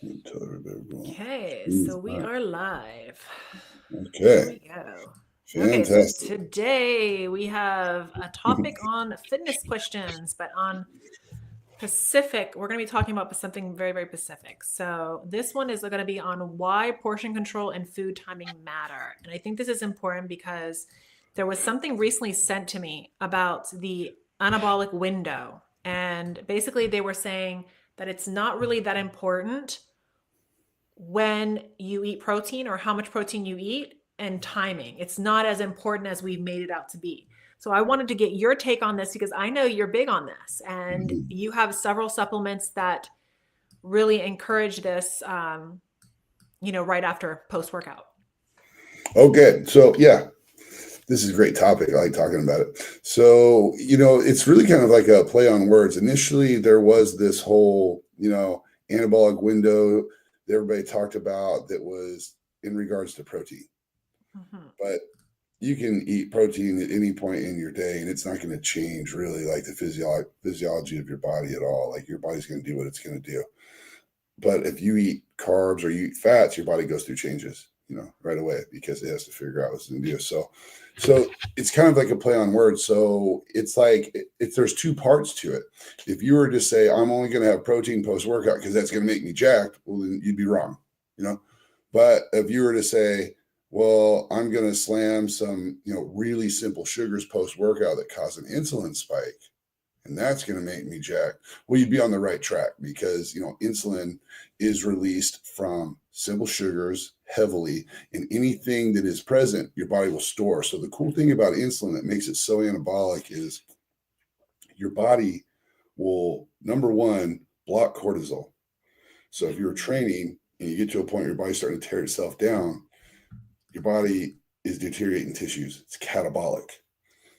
Tell everybody we're going. Okay, Please, so we fine. are live. Here Okay, we go. Okay, so fantastic. today we have a topic on fitness questions, but on Pacific, we're going to be talking about something very, very Pacific. So this one is going to be on why portion control and food timing matter. And I think this is important because there was something recently sent to me about the anabolic window. And basically, they were saying that it's not really that important when you eat protein or how much protein you eat and timing. It's not as important as we've made it out to be. So I wanted to get your take on this because I know you're big on this and Mhm. you have several supplements that really encourage this, right after post workout. Okay, so yeah, this is a great topic. I like talking about it. So, it's really kind of like a play on words. Initially, there was this whole, anabolic window that everybody talked about that was in regards to protein. Mm-hmm. But you can eat protein at any point in your day, and it's not going to change really like the physiology of your body at all. Like your body's going to do what it's going to do. But if you eat carbs or you eat fats, your body goes through changes, right away because it has to figure out what's going to do. So it's kind of like a play on words. So it's like there's two parts to it. If you were to say I'm only going to have protein post workout because that's going to make me jacked, well then you'd be wrong, you know. But if you were to say, well, I'm going to slam some, really simple sugars post workout that cause an insulin spike, and that's going to make me jacked. Well, you'd be on the right track because insulin is released from simple sugars heavily, and anything that is present, your body will store. So the cool thing about insulin that makes it so anabolic is your body will, number one, block cortisol. So if you're training and you get to a point where your body's starting to tear itself down, your body is deteriorating tissues. It's catabolic.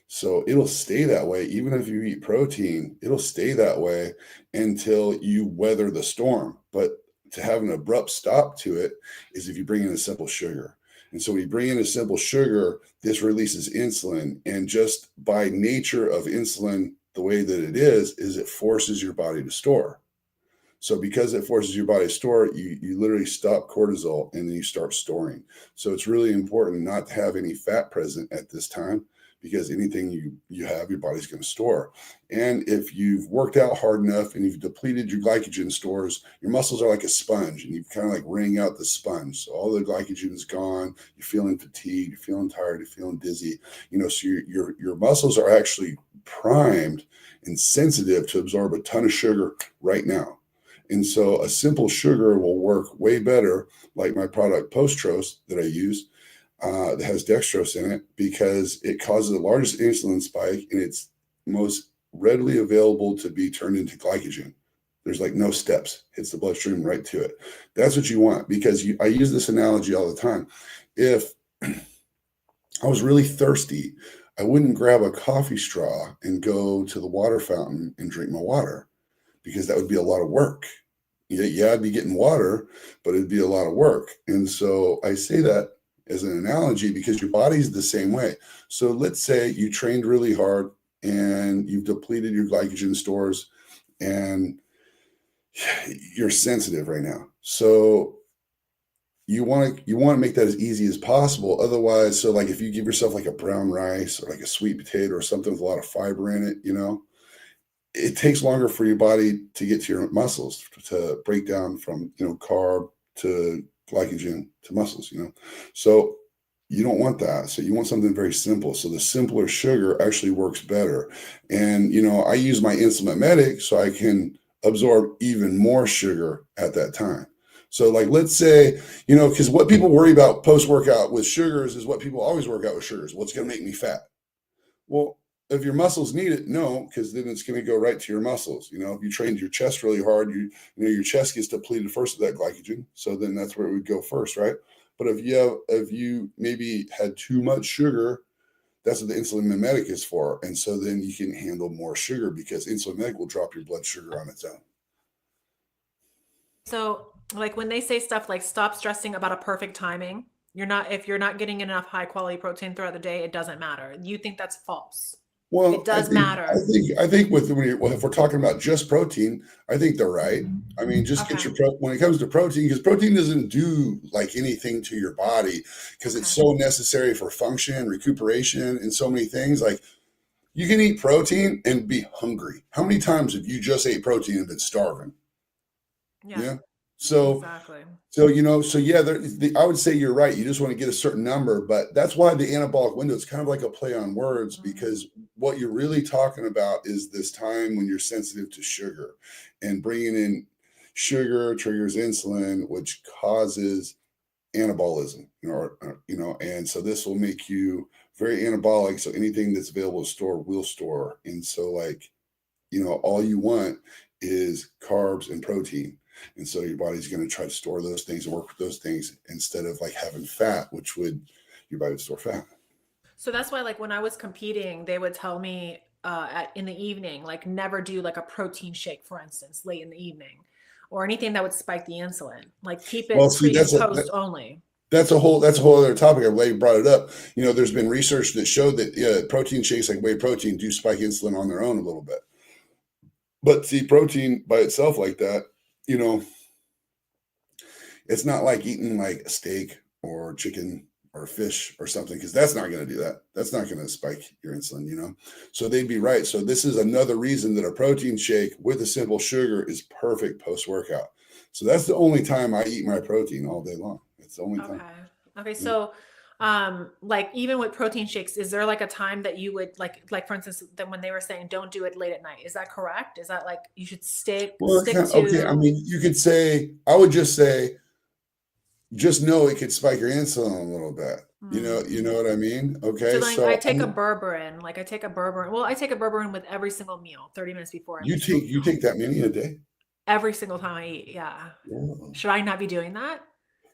So it'll stay that way. Even if you eat protein, it'll stay that way until you weather the storm. But to have an abrupt stop to it is if you bring in a simple sugar. And so when you bring in a simple sugar, this releases insulin. And just by nature of insulin, the way that it is it forces your body to store. So because it forces your body to store, you literally stop cortisol and then you start storing. So it's really important not to have any fat present at this time because anything you have, your body's going to store. And if you've worked out hard enough and you've depleted your glycogen stores, your muscles are like a sponge and you kind of like wring out the sponge. So all the glycogen is gone. You're feeling fatigued. You're feeling tired. You're feeling dizzy. So your muscles are actually primed and sensitive to absorb a ton of sugar right now. And so a simple sugar will work way better, like my product Postros that I use that has dextrose in it, because it causes the largest insulin spike and it's most readily available to be turned into glycogen. There's like no steps, hits the bloodstream right to it. That's what you want because I use this analogy all the time. If I was really thirsty, I wouldn't grab a coffee straw and go to the water fountain and drink my water because that would be a lot of work. Yeah, I'd be getting water, but it'd be a lot of work. And so I say that as an analogy because your body's the same way. So let's say you trained really hard and you've depleted your glycogen stores and you're sensitive right now. So you want to make that as easy as possible. Otherwise, so like if you give yourself like a brown rice or like a sweet potato or something with a lot of fiber in it, it takes longer for your body to get to your muscles to break down from carb to glycogen to muscles. So you don't want that. So you want something very simple. So the simpler sugar actually works better. And I use my insulin medic so I can absorb even more sugar at that time. So like let's say, because what people worry about post workout with sugars is what people always work out with sugars. What's going to make me fat? Well, if your muscles need it, no, because then it's going to go right to your muscles. If you trained your chest really hard, your chest gets depleted first of that glycogen, so then that's where it would go first, right? But if you maybe had too much sugar, that's what the insulin mimetic is for, and so then you can handle more sugar because insulin mimetic will drop your blood sugar on its own. So, like when they say stuff like stop stressing about a perfect timing, if you're not getting enough high quality protein throughout the day, it doesn't matter. You think that's false. It Well, does matter. I think well, if we're talking about just protein, I think they're right. I mean, just get Okay. your when it comes to protein, because protein doesn't do like anything to your body because it's Okay. so necessary for function, recuperation, and so many things. Like you can eat protein and be hungry. How many times have you just ate protein and been starving? Yeah, Yeah. So exactly. so yeah, I would say you're right. You just want to get a certain number, but that's why the anabolic window is kind of like a play on words Mhm. because what you're really talking about is this time when you're sensitive to sugar, and bringing in sugar triggers insulin, which causes anabolism, and so this will make you very anabolic. So anything that's available to store will store, and so like all you want is carbs and protein. And so your body's going to try to store those things and work with those things instead of like having fat, which would your body would store fat. So that's why, like, when I was competing, they would tell me in the evening, like, never do like a protein shake, for instance, late in the evening, or anything that would spike the insulin. Like, keep Well, it see, pre and post only. that's a whole other topic. I'm glad you brought it up. There's been research that showed that protein shakes like whey protein do spike insulin on their own a little bit. But see, protein by itself like that, you know, it's not like eating like a steak or chicken or fish or something because that's not going to do that. That's not going to spike your insulin. So they'd be right. So this is another reason that a protein shake with a simple sugar is perfect post workout. So that's the only time I eat my protein all day long. It's the only time. Okay. Okay. Yeah. So, like, even with protein shakes, is there like a time that you would like, for instance, then when they were saying don't do it late at night, is that correct? Is that like you should Well, stick okay. I to? mean, you could say, I would just say, just know it could spike your insulin a little bit. You know Mm. what I mean? So Okay. then I So take a berberine, like I take a berberine. Well, I take a berberine with every single meal, 30 minutes before every single you meal. take that many a day? Every single time I eat. Yeah. Whoa. Should I not be doing that?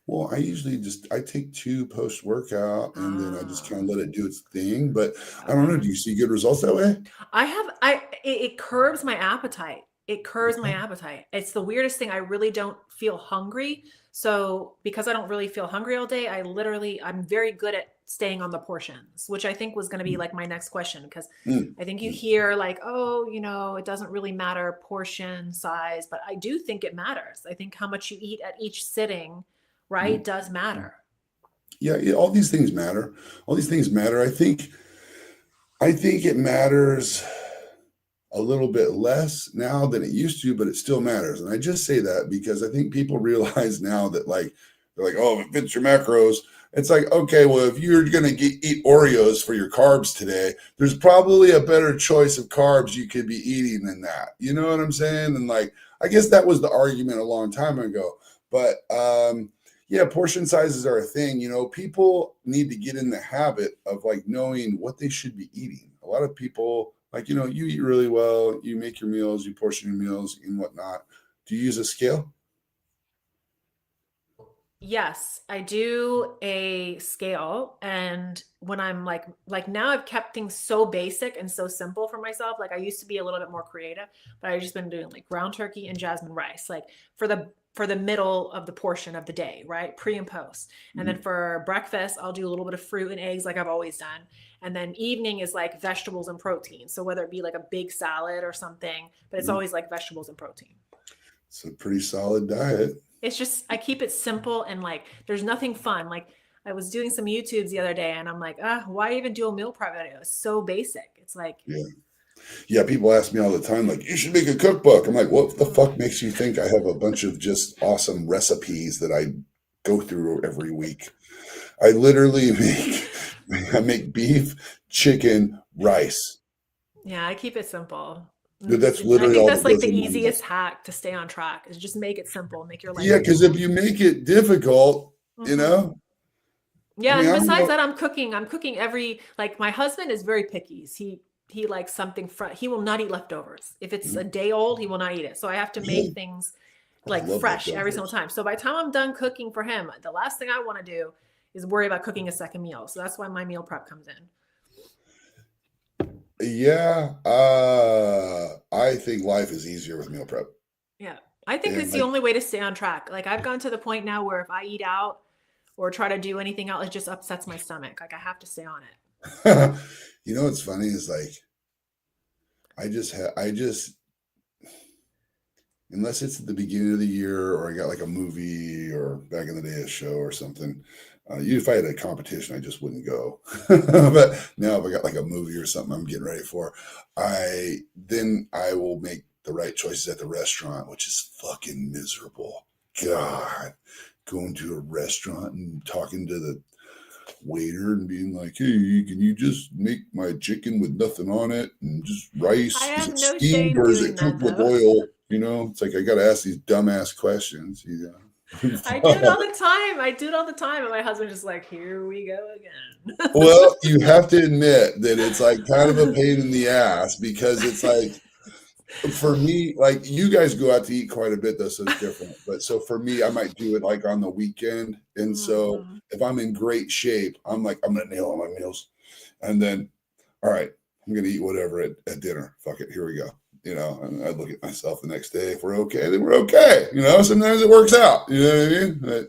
Well, I usually I take two post workout and then I just kind Ah, of let it do its thing. But I don't know. okay. Do you see good results that way? It curbs my appetite. It curbs my Okay. appetite. It's the weirdest thing. I really don't feel hungry. So because I don't really feel hungry all day, I'm very good at staying on the portions, which I think was going to be like my next question. Because Mm, I think you mm, hear like, oh, it doesn't really matter portion size, but I do think it matters. I think how much you eat at each sitting, right, mm, does mm. matter. Yeah, yeah, all these things matter. All these things matter. I think it matters a little bit less now than it used to, but it still matters. And I just say that because I think people realize now that like they're like, oh, if it fits your macros, it's like, okay, well, if you're gonna eat Oreos for your carbs today, there's probably a better choice of carbs you could be eating than that. You know what I'm saying? And like, I guess that was the argument a long time ago. But yeah, portion sizes are a thing. People need to get in the habit of like knowing what they should be eating. A lot of people like, you eat really well, you make your meals, you portion your meals and whatnot. Do you use a scale? Yes, I do a scale, and when I'm like now I've kept things so basic and so simple for myself. Like I used to be a little bit more creative, but I've just been doing like ground turkey and jasmine rice, like for the middle of the portion of the day, right? Pre and post. And then Mhm. for breakfast, I'll do a little bit of fruit and eggs like I've always done. And then evening is like vegetables and protein. So whether it be like a big salad or something, but it's Mhm. always like vegetables and protein. It's a pretty solid diet. It's just I keep it simple and like there's nothing fun. Like I was doing some YouTubes the other day and I'm like, why even do a meal prep video? It's so basic. It's like, Yeah. Yeah. People ask me all the time, like, you should make a cookbook. I'm like, what the mm, fuck makes you think I have a bunch of just awesome recipes that I go through every week? I literally I make beef, chicken, rice. yeah, I keep it simple. That's I literally think all that's that like goes the in one meal. easiest hack to stay on track is just make it simple, make your life Yeah, because if simple. you make it difficult, you Hmm. know, I Yeah, mean, and I don't besides know. that, I'm cooking every like my husband is very picky. He likes something he will not eat leftovers. If it's a Mhm. day old, he will not eat it. So I have to make Really? things Oh, I like love fresh every single leftovers. time. So by the time I'm done cooking for him, the last thing I want to do is worry about cooking a second meal. So that's why my meal prep comes in. Yeah, I think life is easier with meal prep. Yeah. I think And it's the like, only way to stay on track. Like I've gone to the point now where if I eat out or try to do anything else, it just upsets my stomach. Like I have to stay on it. you know what's funny is like I just unless it's at the beginning of the year or I got like a movie or back in the day a show or something. If I had a competition, I just wouldn't go. But now if I got like a movie or something I'm getting ready for, I will make the right choices at the restaurant, which is fucking miserable. God, going to a restaurant and talking to the waiter and being like, "Hey, can you just make my chicken with nothing on it and just I rice? Is have it no steamed shame or is doing it that cooked with though. oil?" It's like I got to ask these dumbass questions. I do it all the time. I do it all the time. And my husband's just like, here we go Well, again. you have to admit that it's like kind of a pain in the ass because it's like for me, like you guys go out to eat quite a bit, though, so it's different. But so for me, I might do it like on the weekend. And so Mhm. if I'm in great shape, I'm like, I'm gonna nail all my meals. And then, all right, I'm gonna eat whatever at dinner. Fuck it, here we go. And I look at myself the next day. If we're okay, then we're okay. Sometimes it works out. You know what I mean?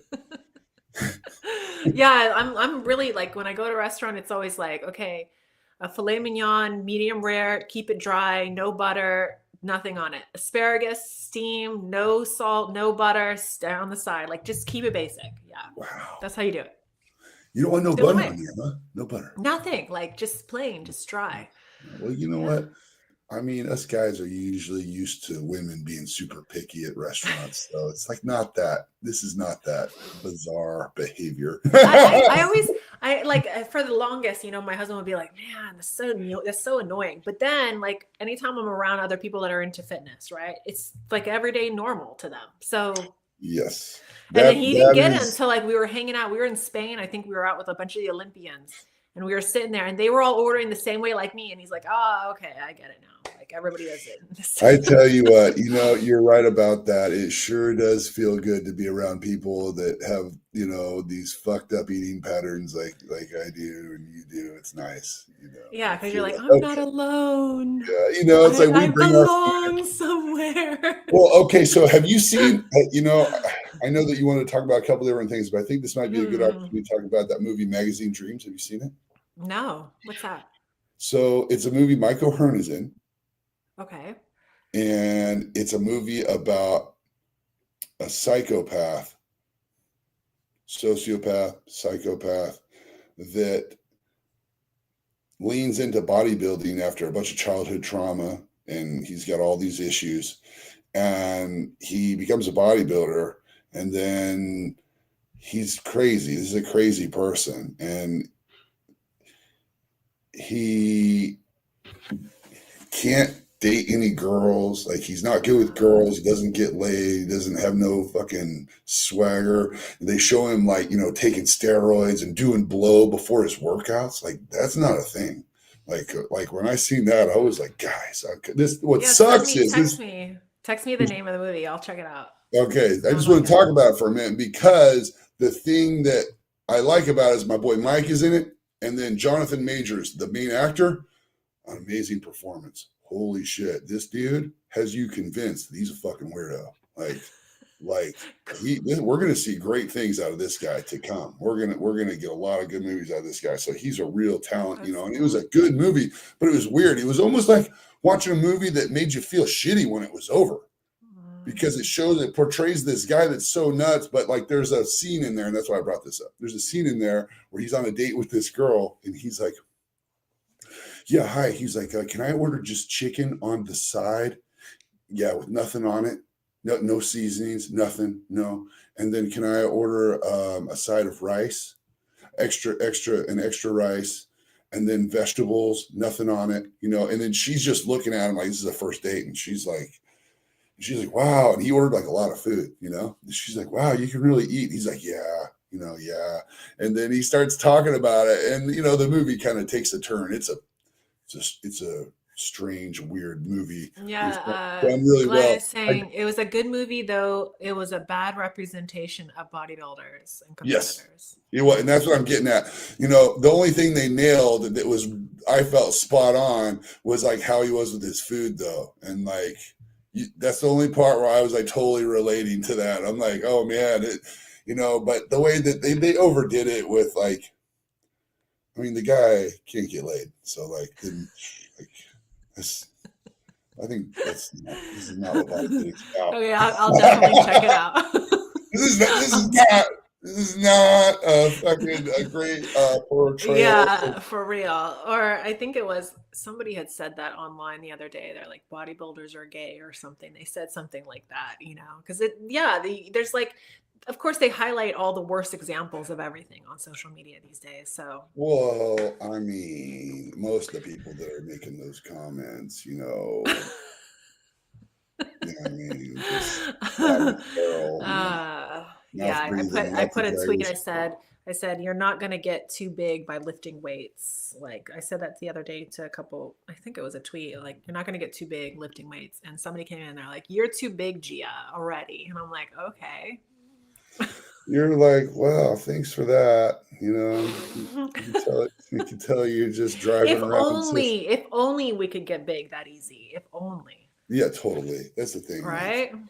Yeah, I'm really like when I go to a restaurant, it's always like, okay, a filet mignon, medium rare, keep it dry, no butter, nothing on it. Asparagus, steam, no salt, no butter, stay on the side. Like just keep it basic. Yeah. Wow. That's how you do it. You don't want no The only butter way. on you, huh? No butter. Nothing. Like just plain, just dry. Well, you know Yeah. what? I mean, us guys are usually used to women being super picky at restaurants. So it's like not that. This is not that bizarre behavior. I always I like for the longest, my husband would be like, "Man, that's so annoying." But then, like, anytime I'm around other people that are into fitness, right? It's like everyday normal to them. So, Yes. and then That he didn't that get it is until like we were hanging out. We were in Spain. I think we were out with a bunch of the Olympians, and we were sitting there, and they were all ordering the same way like me. And he's like, "Oh, okay, I get it now. Like everybody does I it." tell you what, you're right about that. It sure does feel good to be around people that have, these fucked up eating patterns like I do and you do. It's nice, Yeah, I because you're feel like, like, I'm not okay, alone. yeah, it's I like we I bring our food. belong somewhere. Well, okay, so have you seen, I know that you want to talk about a couple different things, but I think this might be a good Hmm. opportunity to talk about that movie Magazine Dreams. Have you seen it? No. What's that? So it's a movie Michael Hearn is in, Okay. and it's a movie about a psychopath that leans into bodybuilding after a bunch of childhood trauma, and he's got all these issues, and he becomes a bodybuilder, and then he's crazy. This is a crazy person, and he can't date any girls. Like he's not good with Uh, girls. He doesn't get laid. He doesn't have no fucking swagger. And they show him like, taking steroids and doing blow before his workouts. Like that's not a thing. Like when I seen that, I was like, guys, this what yeah, send sucks me, is text this. me. Text me the name of the movie. I'll check it out. Okay, I Sounds just want like to it. talk about it for a minute because the thing that I like about it is my boy Mike is in it, and then Jonathan Majors, the main actor, amazing performance. Holy shit, this dude has you convinced that he's a fucking weirdo. We're gonna see great things out of this guy to come. We're gonna get a lot of good movies out of this guy. So he's a real talent, That's and it was cool. a good movie, but it was weird. It was almost like watching a movie that made you feel shitty when it was over because it portrays this guy that's so nuts. But like, there's a scene in there, and that's why I brought this up. There's a scene in there where he's on a date with this girl, and he's like, "Yeah, hi." He's like, "Can I order just chicken on the side? Yeah, with nothing on it, no seasonings, nothing, no. And then can I order a side of rice, extra rice, and then vegetables, nothing on it, And then she's just looking at him like this is a first date, and she's like, wow. And he ordered like a lot of food, And she's like, wow, you can really eat. He's like, yeah, yeah. And then he starts talking about it, and the movie kind of takes a turn. It's a strange, weird movie. Yeah, It's done really Glenn well. is saying it was a good movie, though it was a bad representation of bodybuilders and Yes, competitors. and that's what I'm getting at. The only thing they nailed that was I felt spot on was like how he was with his food, though, and like that's the only part where I was like totally relating to that. I'm like, oh man, but the way that they overdid it with like, I mean, the guy can't get laid, so like, then like this. I think this is not what bodybuilding's about. Okay, I'll definitely check it out. This is I'll not this is not a fucking a great portrayal. Yeah, for real. Or I think it was somebody had said that online the other day. They're like bodybuilders are gay or something. They said something like that, because there's like, of course, they highlight all the worst examples of everything on social media these days. So, Well, I mean, most of the people that are making those comments, I mean, just bottom of the barrel, yeah, mouth breathing, I nothing put a tweet. braggers. I said, you're not going to get too big by lifting weights. Like I said that the other day to a couple, I think it was a tweet, like, you're not going to get too big lifting weights. And somebody came in and they're like, you're too big, Gia, already. And I'm like, okay. You're like, wow, thanks for that. You can tell you're just driving around. If only we could get big that easy. If only. Yeah, totally. That's the thing. Right? Like,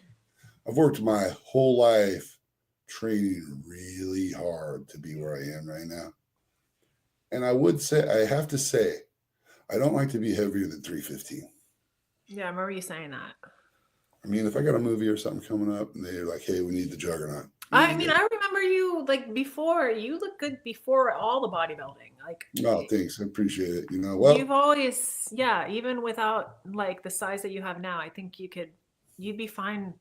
I've worked my whole life training really hard to be where I am right now. And I have to say, I don't like to be heavier than 315. Yeah, I remember you saying that. I mean, if I got a movie or something coming up and they're like, hey, we need the juggernaut. I remember you like before. You look good before all the bodybuilding. Like, oh, thanks. I appreciate it. Well, you've always, even without like the size that you have now, I think you'd be fine.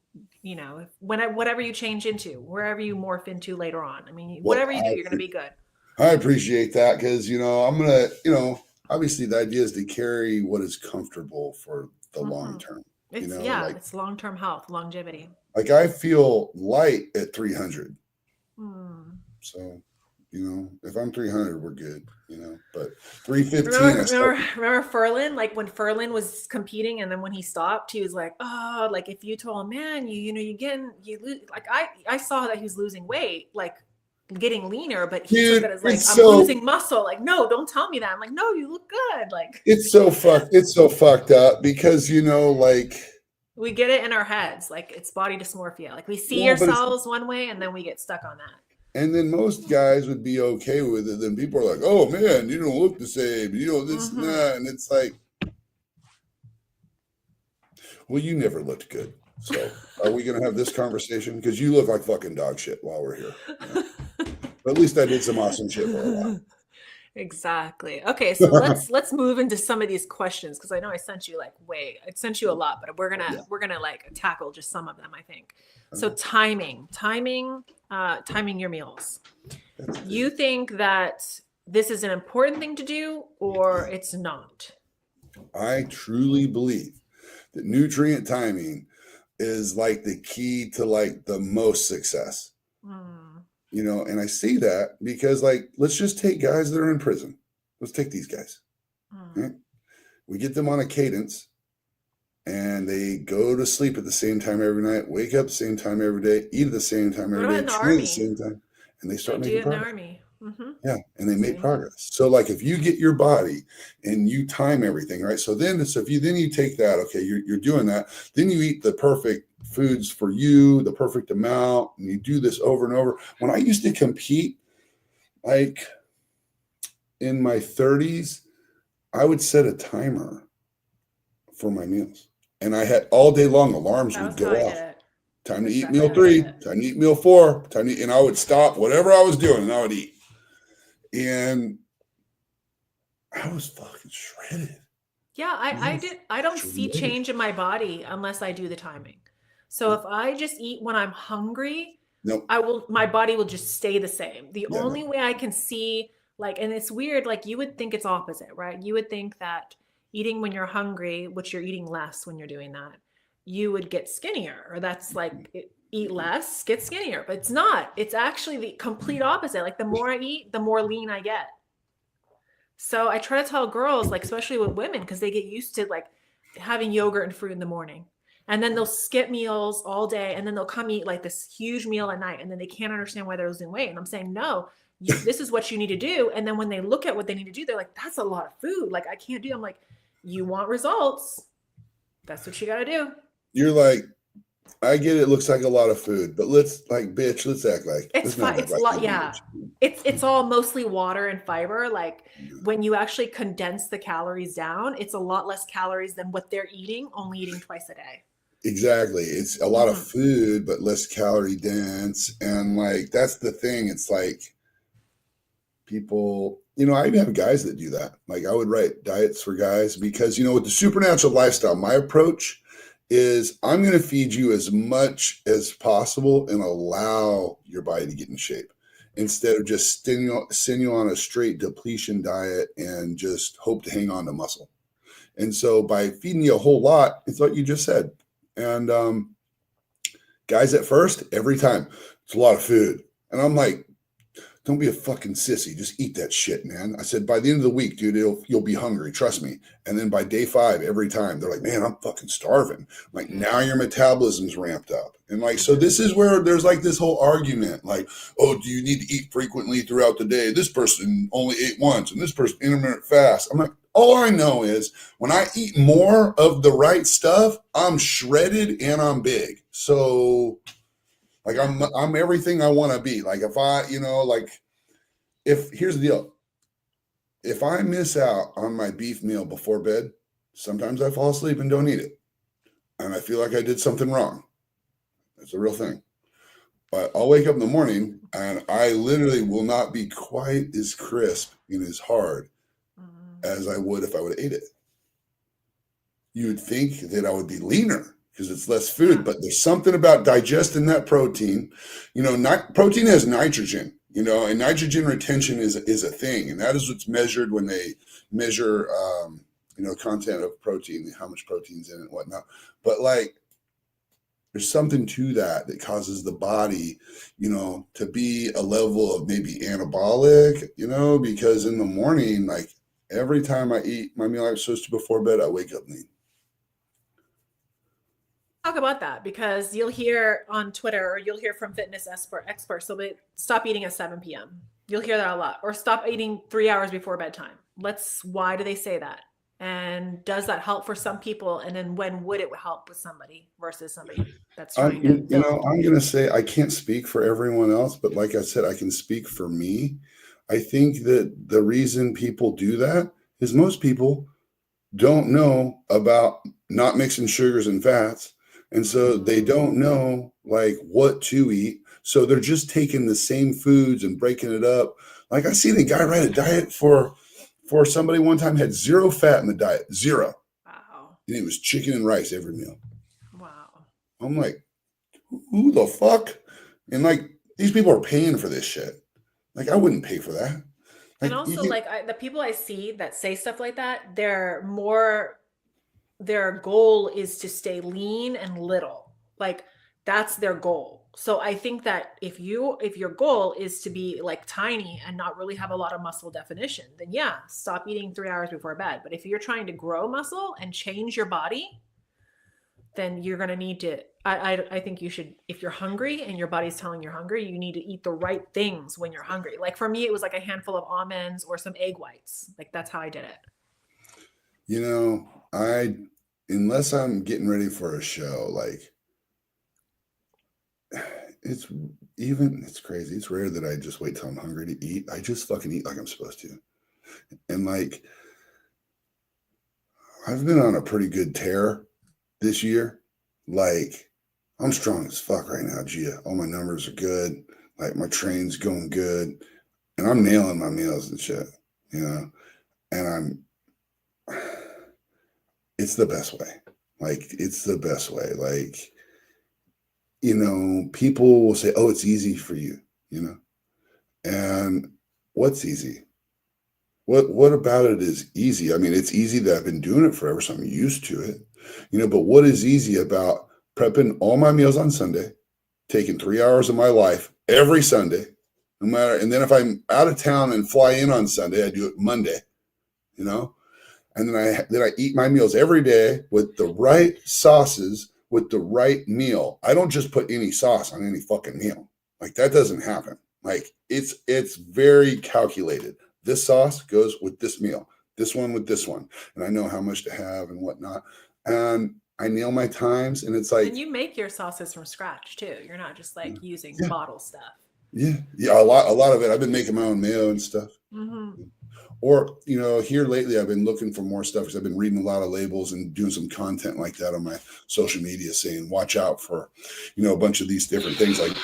Whatever you change into, wherever you morph into later on. I mean, whatever you do, you're going to be good. I appreciate that because I'm gonna, obviously the idea is to carry what is comfortable for the long term. It's long-term health, longevity. Like I feel light at 300. So, if I'm 300, we're good, but 315. Remember Furlan? Like when Furlan was competing and then when he stopped, he was like, oh, like if you told him, man, you lose. Like I saw that he was losing weight, like getting leaner, but he took it as like, I'm losing muscle. Like, no, don't tell me that. I'm like, no, you look good. Like it's so fucked up because like we get it in our heads, like it's body dysmorphia. Like we see ourselves one way and then we get stuck on that. And then most guys would be okay with it. Then people are like, oh man, you don't look the same. This and that. And it's like, well, you never looked good. So are we going to have this conversation? Because you look like fucking dog shit while we're here. But at least I did some awesome shit for a while. Exactly. Okay, so let's move into some of these questions because I know I sent you I sent you a lot, but we're gonna like tackle just some of them, I think. So timing your meals. You think that this is an important thing to do or it's not? I truly believe that nutrient timing is like the key to like the most success. And I say that because let's just take guys that are in prison. Let's take these guys. Right? We get them on a cadence and they go to sleep at the same time every night, wake up the same time every day, eat at the same time every day, train at the same time, and they start making progress. Yeah, and they make progress. So if you get your body and you time everything, right? So if you take that, okay, you're doing that, then you eat the perfect foods for you, the perfect amount, and you do this over and over. When I used to compete, in my 30s, I would set a timer for my meals. And I had all day long alarms would go off. Time to eat meal 3, time to eat meal 4, and I would stop whatever I was doing and I would eat. And I was fucking shredded. Yeah, I don't see change in my body unless I do the timing. So if I just eat when I'm hungry, my body will just stay the same. The only way I can see and it's weird, you would think it's opposite, right? You would think that eating when you're hungry, which you're eating less when you're doing that, you would get skinnier, or that's eat less, get skinnier, but it's not. It's actually the complete opposite. The more I eat, the more lean I get. So I try to tell girls, especially with women, because they get used to having yogurt and fruit in the morning. And then they'll skip meals all day. And then they'll come eat this huge meal at night. And then they can't understand why they're losing weight. And I'm saying, no, this is what you need to do. And then when they look at what they need to do, they're like, that's a lot of food. I can't do. I'm like, you want results. That's what you got to do. You're like, I get it looks like a lot of food, but let's It's let's not fine. act It's a like lot. Yeah. idiots. It's all mostly water and fiber. Like when you actually condense the calories down, it's a lot less calories than what they're eating, only eating twice a day. Exactly. It's a lot of Hmm. food, but less calorie dense. And like, that's the thing. It's like people, I even have guys that do that. Like, I would write diets for guys because, with the supernatural lifestyle, my approach is I'm going to feed you as much as possible and allow your body to get in shape instead of just send you on a straight depletion diet and just hope to hang on to muscle. And so by feeding you a whole lot, it's what you just said. And guys at first, every time, it's a lot of food. And I'm like, don't be a fucking sissy. Just eat that shit, man. I said, by the end of the week, dude, you'll be hungry. Trust me. And then by day 5, every time, they're like, man, I'm fucking starving. I'm like, now your metabolism's ramped up. And like, so this is where there's like this whole argument, like, oh, do you need to eat frequently throughout the day? This person only ate once and this person intermittent fast. I'm like, all I know is when I eat more of the right stuff, I'm shredded and I'm big. So like Yeah. I'm everything I want to be. Like if I, like if here's the deal. If I miss out on my beef meal before bed, sometimes I fall asleep and don't eat it. And I feel like I did something wrong. It's a real thing. But I'll wake up in the morning and I literally will not be quite as crisp and as hard Mhm. as I would if I would have ate it. You would think that I would be leaner because it's less food, Yeah. but there's something about digesting that protein. Protein has nitrogen, and nitrogen retention is a thing, and that is what's measured when they measure, content of protein, how much protein's in it and whatnot. But like, there's something to that that causes the body, to be a level of maybe anabolic, because in the morning, like every time I eat my meal I'm supposed to before bed, I wake up lean. Talk about that because you'll hear on Twitter or you'll hear from experts. They'll be stop eating at 7 p.m. You'll hear that a lot, or stop eating 3 hours before bedtime. Why do they say that? And does that help for some people? And then when would it help with somebody versus somebody that's I'm, trying to build? I'm going to say I can't speak for everyone else, but like I said, I can speak for me. I think that the reason people do that is most people don't know about not mixing sugars and fats. And so they Mm. don't know like what to eat. So they're just taking the same foods and breaking it up. Like I seen a guy write a diet for somebody one time had zero fat in the diet, zero. Wow. And it was chicken and rice every meal. Wow. I'm like, who the fuck? And like these people are paying for this shit. Like I wouldn't pay for that. And Like you also, get, the people I see that say stuff like that, their goal is to stay lean and little. Like that's their goal. So I think that if your goal is to be like tiny and not really have a lot of muscle definition, then yeah, stop eating 3 hours before bed. But if you're trying to grow muscle and change your body, then you're going to need to I think you should, if you're hungry and your body's telling you're hungry, you need to eat the right things when you're hungry. Like for me, it was like a handful of almonds or some egg whites. Like that's how I did it. I unless I'm getting ready for a show, like it's it's crazy. It's rare that I just wait till I'm hungry to eat. I just fucking eat like I'm supposed to. And like I've been on a pretty good tear this year. Like I'm strong as fuck right now, Gia. All my numbers are good. Like my train's going good. And I'm nailing my meals and shit, you know. And it's the best way. Like it's the best way. Like, people will say, "Oh, it's easy for you," you know. And what's easy? What about it is easy? I mean, it's easy that I've been doing it forever, so I'm used to it. But what is easy about prepping all my meals on Sunday, taking 3 hours of my life every Sunday, no matter, and then if I'm out of town and fly in on Sunday, I do it Monday, you know? And then I eat my meals every day with the right sauces with the right meal. I don't just put any sauce on any fucking meal. Like that doesn't happen. Like it's very calculated. This sauce goes with this meal, this one with this one, and I know how much to have and whatnot. And I nail my times, and it's like, And you make your sauces from scratch too. You're not just like using yeah, bottle stuff. yeah. A lot of it. I've been making my own mayo and stuff. Mm-hmm. Or, here lately, I've been looking for more stuff because I've been reading a lot of labels and doing some content like that on my social media saying, watch out for, a bunch of these different things. Like,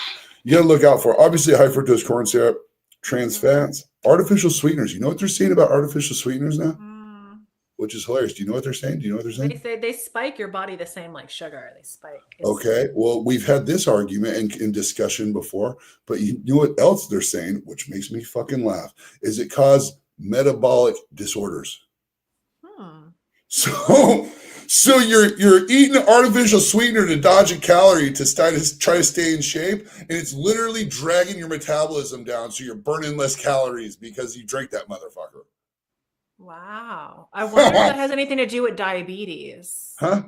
you got to look out for, obviously, high fructose corn syrup, trans fats, artificial sweeteners. You know what they're saying about artificial sweeteners now? Mm. Which is hilarious. Do you know what they're saying? Do you know what they're They saying? say they spike your body the same like sugar. They spike. Okay. Well, we've had this argument in discussion before, but you know what else they're saying, which makes me fucking laugh, is it cause metabolic disorders. Hmm. So, so you're eating an artificial sweetener to dodge a calorie to try to stay in shape, and it's literally dragging your metabolism down, so you're burning less calories because you drank that motherfucker. Wow. I wonder if that has anything to do with diabetes. Huh?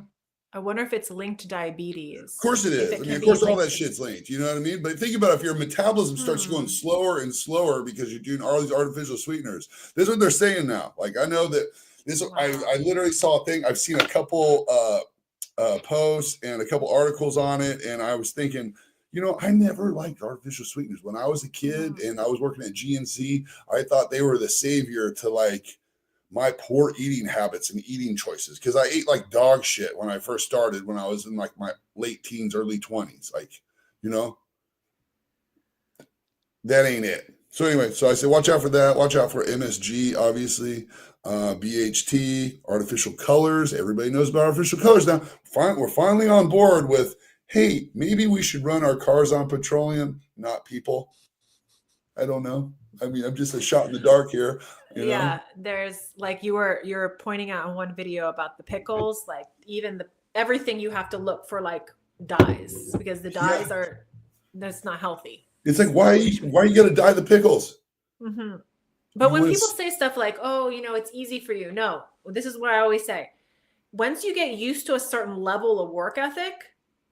I wonder if it's linked to Of diabetes. course it If is. it I mean, can of be course, all linked that to. shit's linked. You know what I mean? But think about it, if your metabolism starts going slower and slower because you're doing all these artificial sweeteners. This is what they're saying now. Like, I know that this. Wow. I literally saw a thing. I've seen a couple posts and a couple articles on it, and I was thinking, I never liked artificial sweeteners. When I was a kid and I was working at GNC, I thought they were the savior to like my poor eating habits and eating choices, because I ate like dog shit when I first started, when I was in like my late teens, early 20s. Like, you know, that ain't it. So anyway, so I said, watch out for that. Watch out for MSG, obviously, BHT, artificial colors. Everybody knows about artificial colors now. We're finally on board with, hey, maybe we should run our cars on petroleum, not people. I don't know. I mean, I'm just a shot in the dark here, Yeah, there's like you're pointing out in one video about the pickles, like even everything you have to look for like dyes, because the dyes that's not healthy. It's like, why you got to dye the pickles? Mm-hmm. But when people say stuff like, oh, it's easy for you. No, this is what I always say. Once you get used to a certain level of work ethic,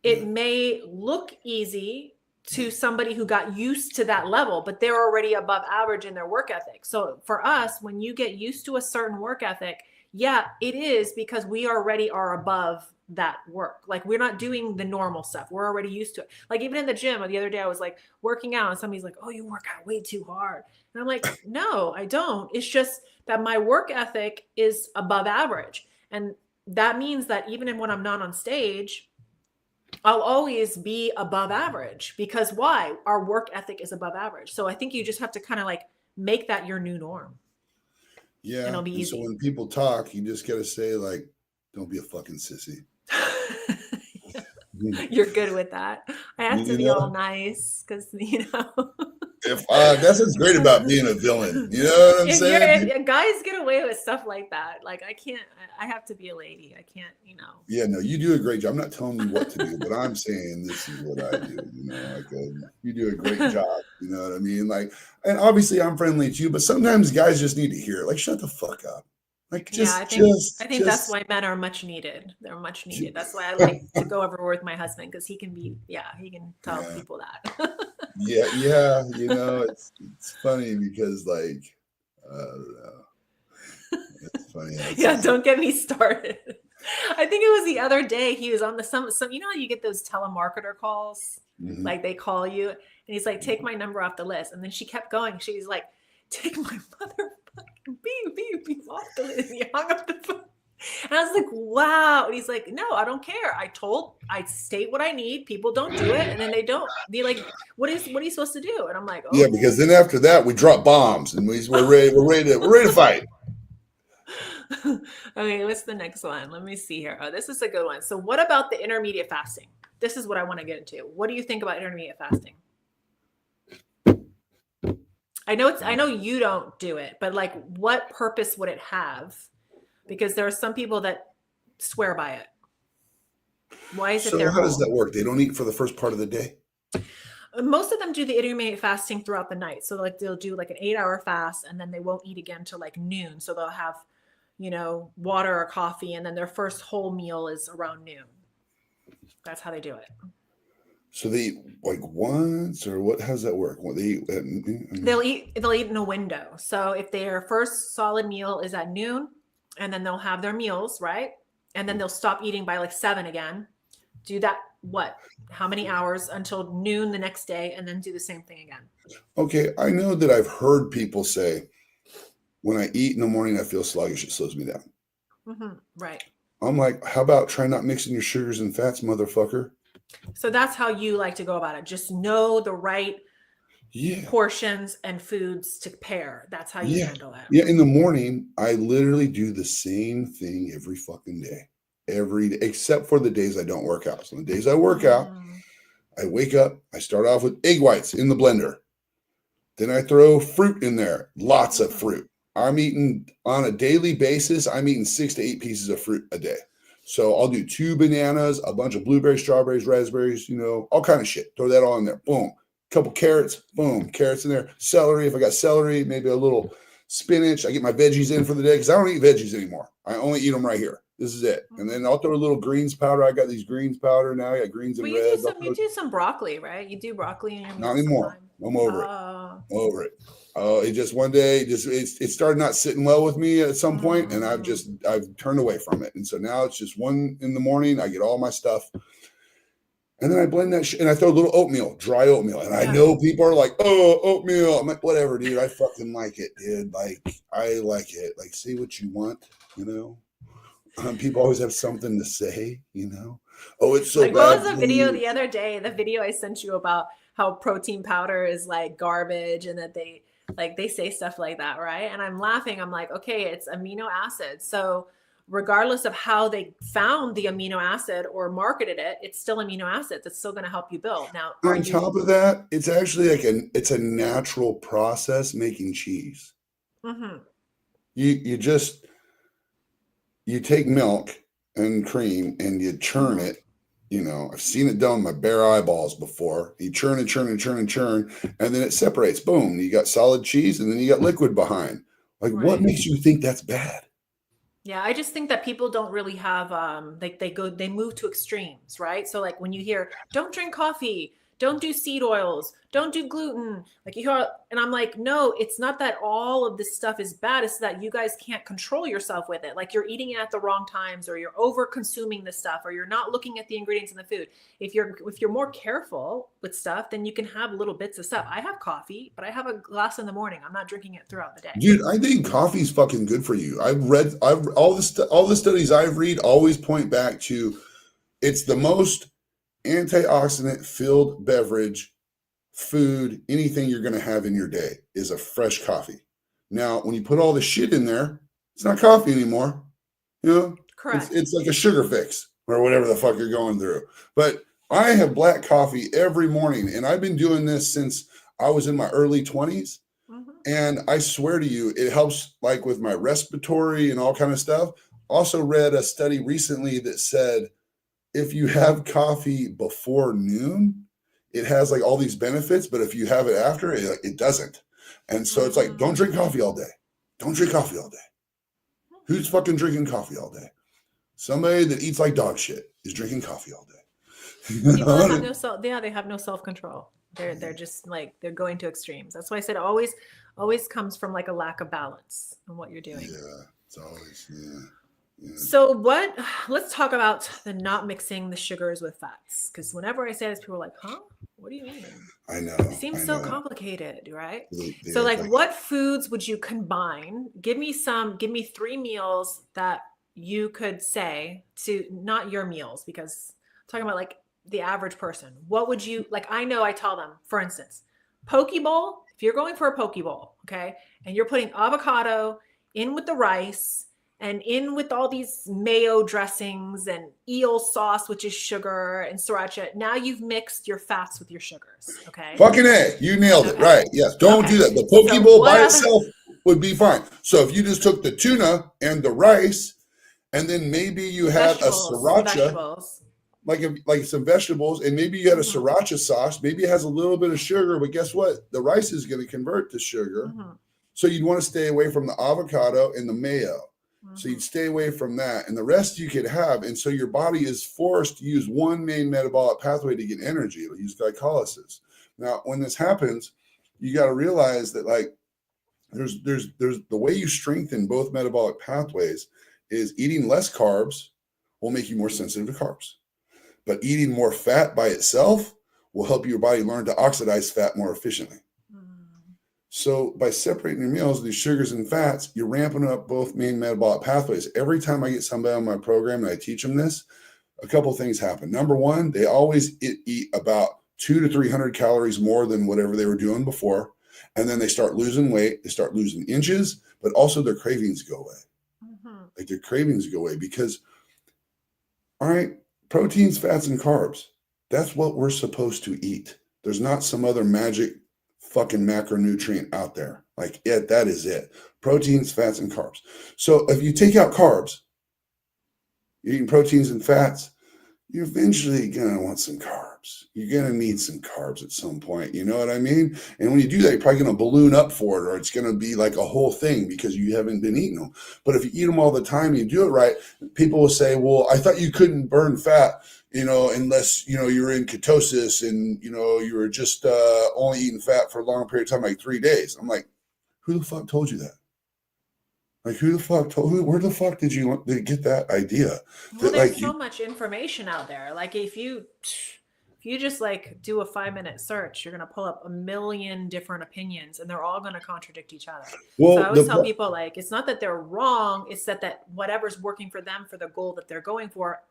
it may look easy to somebody who got used to that level, but they're already above average in their work ethic. So for us, when you get used to a certain work ethic, yeah, it is because we already are above that work. Like, we're not doing the normal stuff. We're already used to it. Like, even in the gym the other day, I was like working out and somebody's like, oh, you work out way too hard. And I'm like, no, I don't. It's just that my work ethic is above average. And that means that even when I'm not on stage, I'll always be above average, because why? Our work ethic is above average. So I think you just have to kind of like make that your new norm. Yeah. And it'll be easy. So when people talk, you just got to say, like, don't be a fucking sissy. You're good with that. I have to be all nice because, If that's what's great about being a villain. You know what I'm saying? Guys get away with stuff like that. Like, I can't, I have to be a lady. I can't, Yeah, no, you do a great job. I'm not telling you what to do, but I'm saying this is what I do. Like you do a great job. You know what I mean? Like, and obviously I'm friendly to you, but sometimes guys just need to hear it. Like, shut the fuck up. Like, I think that's why men are much needed. They're much needed. That's why I like to go everywhere with my husband, because he can tell people that. yeah. It's funny because, like, I don't know. It's funny. Yeah, don't get me started. I think it was the other day he was on some how you get those telemarketer calls, like they call you and he's like, take my number off the list, and then she kept going. She's like, take my motherfucking beep off the list. And he hung up the phone. And I was like, wow. And he's like, no, I don't care. I state what I need. People don't do it, and then they don't. Be like, what are you supposed to do? And I'm like, oh. Yeah, because then after that we drop bombs and we're ready to fight. Okay, what's the next one? Let me see here. Oh, this is a good one. So what about the intermediate fasting? This is what I want to get into. What do you think about intermediate fasting? I know you don't do it, but like, what purpose would it have? Because there are some people that swear by it. Why is it their how does that work? They don't eat for the first part of the day? Most of them do the intermittent fasting throughout the night. So like they'll do like an 8-hour fast, and then they won't eat again till like noon. So they'll have, water or coffee, and then their first whole meal is around noon. That's how they do it. So they eat like once, or what? How does that work? What they eat? They'll eat in a window. So if their first solid meal is at noon, and then they'll have their meals, right? and then they'll stop eating by like 7 again. Do that, what? How many hours until noon the next day, and then do the same thing again. Okay, I know that I've heard people say, when I eat in the morning, I feel sluggish. It slows me down. Right. I'm like, how about try not mixing your sugars and fats, motherfucker? So that's how you like to go about it. Just know the right Yeah. portions and foods to pair. That's how you Yeah. handle it. Yeah. In the morning, I literally do the same thing every fucking day. Every day, except for the days I don't work out. So the days I work out, I wake up, I start off with egg whites in the blender. Then I throw fruit in there, lots of fruit. I'm eating on a daily basis, I'm eating 6 to 8 pieces of fruit a day. So I'll do 2 bananas, a bunch of blueberries, strawberries, raspberries, all kind of shit. Throw that all in there. Boom. Couple carrots, boom, carrots in there. Celery, if I got celery, maybe a little spinach. I get my veggies in for the day because I don't eat veggies anymore. I only eat them right here. This is it. And then I'll throw a little greens powder. I got these greens powder now. I got greens and reds. You do some broccoli, right? You do broccoli in your Not meals anymore. sometimes. I'm over it. I'm over it. It just one day, it started not sitting well with me at some point, and I've turned away from it. And so now it's just 1 in the morning. I get all my stuff, and then I blend that shit, and I throw a little oatmeal, dry oatmeal. And I know people are like, "Oh, oatmeal." I'm like, "Whatever, dude. I fucking like it, dude. Like, I like it. Like, say what you want, People always have something to say, Oh, it's so like, bad. what was the video the other day? The video I sent you about how protein powder is like garbage, and that they say stuff like that, right? And I'm laughing. I'm like, okay, it's amino acids. So regardless of how they found the amino acid or marketed it, it's still amino acids. It's still going to help you build. Now, On top of that, it's actually it's a natural process making cheese. You take milk and cream and you churn it. I've seen it done with my bare eyeballs before. You churn and churn and churn and churn, and then it separates. Boom. You got solid cheese, and then you got liquid behind. Like, what makes you think that's bad? Yeah, I just think that people don't really have they move to extremes, right? So like when you hear don't drink coffee, don't do seed oils, don't do gluten, like you hear, and I'm like, no, it's not that all of this stuff is bad. It's that you guys can't control yourself with it. Like you're eating it at the wrong times, or you're over consuming the stuff, or you're not looking at the ingredients in the food. If you're more careful with stuff, then you can have little bits of stuff. I have coffee, but I have a glass in the morning. I'm not drinking it throughout the day. Dude, I think coffee's fucking good for you. All the studies I've read always point back to it's the most antioxidant filled beverage, food, anything you're going to have in your day is a fresh coffee. Now, when you put all the shit in there, it's not coffee anymore. Correct. It's like a sugar fix or whatever the fuck you're going through. But I have black coffee every morning, and I've been doing this since I was in my early 20s. And I swear to you, it helps like with my respiratory and all kind of stuff. Also read a study recently that said if you have coffee before noon, it has like all these benefits, but if you have it after, it doesn't. And so it's like, don't drink coffee all day. Don't drink coffee all day. Who's fucking drinking coffee all day? Somebody that eats like dog shit is drinking coffee all day. People that have they have no self-control. They're just like, they're going to extremes. That's why I said always comes from like a lack of balance in what you're doing. Yeah, it's always, yeah. So let's talk about the not mixing the sugars with fats. Because whenever I say this, people are like, huh? What do you mean? I know. It seems so complicated, right? So like what foods would you combine? Give me 3 meals that you could say to, not your meals, because I'm talking about like the average person. What would you, like, I know I tell them, for instance, poke bowl, if you're going for a poke bowl, okay, and you're putting avocado in with the rice and in with all these mayo dressings and eel sauce, which is sugar, and sriracha. Now you've mixed your fats with your sugars. Okay. Fucking A. You nailed it. Right. Yes. Don't do that. The poke bowl by itself would be fine. So if you just took the tuna and the rice, and then maybe you had a sriracha, like some vegetables, and maybe you had a sriracha sauce. Maybe it has a little bit of sugar, but guess what? The rice is going to convert to sugar. So you'd want to stay away from the avocado and the mayo. So you'd stay away from that, and the rest you could have. And so your body is forced to use one main metabolic pathway to get energy. It'll use glycolysis. Now, when this happens, you got to realize that like there's the way you strengthen both metabolic pathways is eating less carbs will make you more sensitive to carbs. But eating more fat by itself will help your body learn to oxidize fat more efficiently. So by separating your meals, these sugars and fats, you're ramping up both main metabolic pathways. Every time I get somebody on my program and I teach them this, a couple of things happen. Number one, they always eat about 200 to 300 calories more than whatever they were doing before. And then they start losing weight, they start losing inches, but also their cravings go away. Like their cravings go away because, all right, proteins, fats, and carbs, that's what we're supposed to eat. There's not some other magic fucking macronutrient out there. Like that is it. Proteins, fats, and carbs. So if you take out carbs, you're eating proteins and fats, you're eventually going to want some carbs. You're going to need some carbs at some point. You know what I mean? And when you do that, you're probably going to balloon up for it, or it's going to be like a whole thing because you haven't been eating them. But if you eat them all the time, you do it right, people will say, well, I thought you couldn't burn fat, unless, you're in ketosis and, you were just only eating fat for a long period of time, like 3 days. I'm like, who the fuck told you that? Like, who the fuck where the fuck did you get that idea? Well, there's so much information out there. Like if you just like do a 5-minute search, you're going to pull up a million different opinions and they're all going to contradict each other. Well, so I always tell people, like, it's not that they're wrong. It's that whatever's working for them for the goal that they're going for,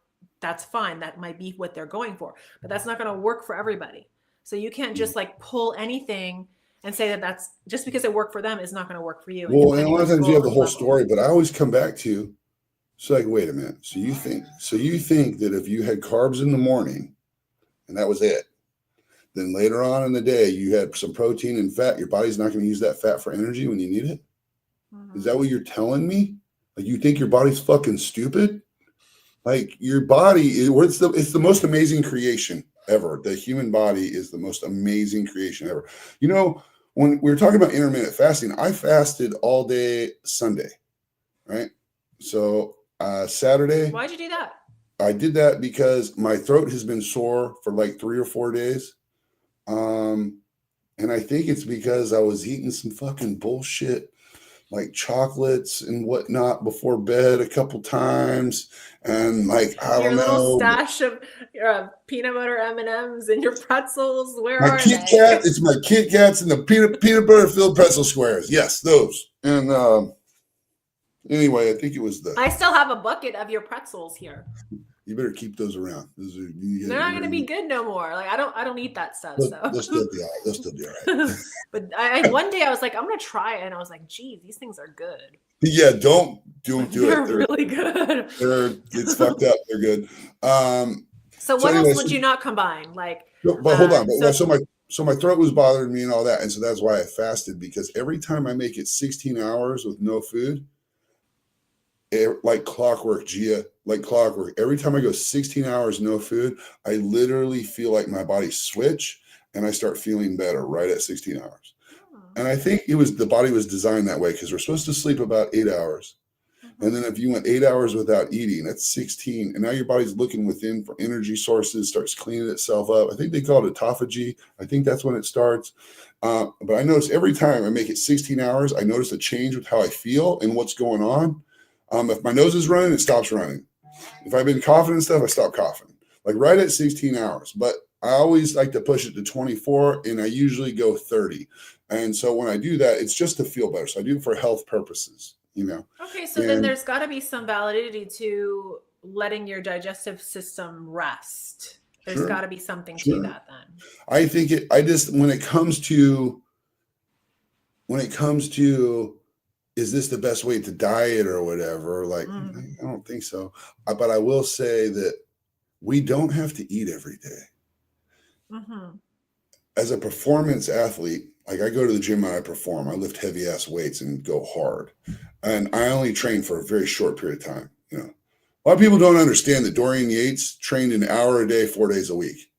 that's fine. That might be what they're going for, but that's not going to work for everybody. So you can't just like pull anything and say that that's just because it worked for them is not going to work for you. Well, and a lot of times you have the whole story, but I always come back to, so like, wait a minute. So you think that if you had carbs in the morning and that was it, then later on in the day, you had some protein and fat, your body's not going to use that fat for energy when you need it? Is that what you're telling me? Like, you think your body's fucking stupid? Like, your body it's the most amazing creation ever. The human body is the most amazing creation ever. When we were talking about intermittent fasting, I fasted all day Sunday, right? So Saturday. Why'd you do that? I did that because my throat has been sore for like 3 or 4 days. And I think it's because I was eating some fucking bullshit like chocolates and whatnot before bed a couple times, and like I don't know, your little stash of peanut butter M&Ms and your pretzels. Where my are Kit they? Kat, it's my Kit Kats and the peanut butter filled pretzel squares. Yes, those. And anyway, I think it was I still have a bucket of your pretzels here. You better keep those around. They're not going to be good no more. Like I don't eat that stuff. They'll still be all right. They'll still be all right. But one day I was like, I'm going to try it, and I was like, geez, these things are good. Yeah, don't do it. They're really good. It's fucked up. They're good. So what else would you not combine? Like, but hold on. So my throat was bothering me and all that, and so that's why I fasted, because every time I make it 16 hours with no food, like clockwork, Gia, like clockwork. Every time I go 16 hours no food, I literally feel like my body switch and I start feeling better right at 16 hours. And I think the body was designed that way because we're supposed to sleep about 8 hours. And then if you went 8 hours without eating, that's 16. And now your body's looking within for energy sources, starts cleaning itself up. I think they call it autophagy. I think that's when it starts. But I notice every time I make it 16 hours, I notice a change with how I feel and what's going on. If my nose is running, it stops running. If I've been coughing and stuff, I stop coughing. Like right at 16 hours. But I always like to push it to 24, and I usually go 30. And so when I do that, it's just to feel better. So I do it for health purposes, Okay, so then there's got to be some validity to letting your digestive system rest. There's got to be something to that then. I think when it comes to is this the best way to diet or whatever? Like, I don't think so. But I will say that we don't have to eat every day. As a performance athlete, like I go to the gym and I perform. I lift heavy ass weights and go hard. And I only train for a very short period of time. A lot of people don't understand that Dorian Yates trained an hour a day, 4 days a week.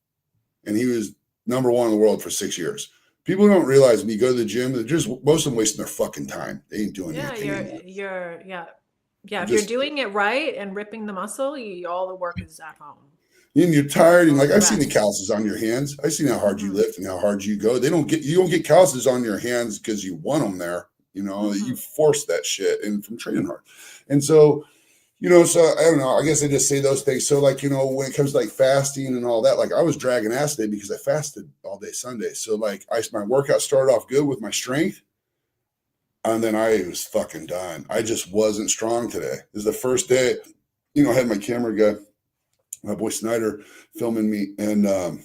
And he was number one in the world for 6 years. People don't realize when you go to the gym, they're just most of them wasting their fucking time. They ain't doing anything. If you're doing it right and ripping the muscle, all the work is at home. And you're tired, and like I've seen the calluses on your hands. I've seen how hard you lift and how hard you go. You don't get calluses on your hands because you want them there. You force that shit and from training hard. And so, So I don't know. I guess I just say those things. So like, when it comes to like fasting and all that, like I was dragging ass today because I fasted all day Sunday. So like my workout started off good with my strength. And then I was fucking done. I just wasn't strong today. This is the first day, I had my camera guy, my boy Snyder, filming me. And I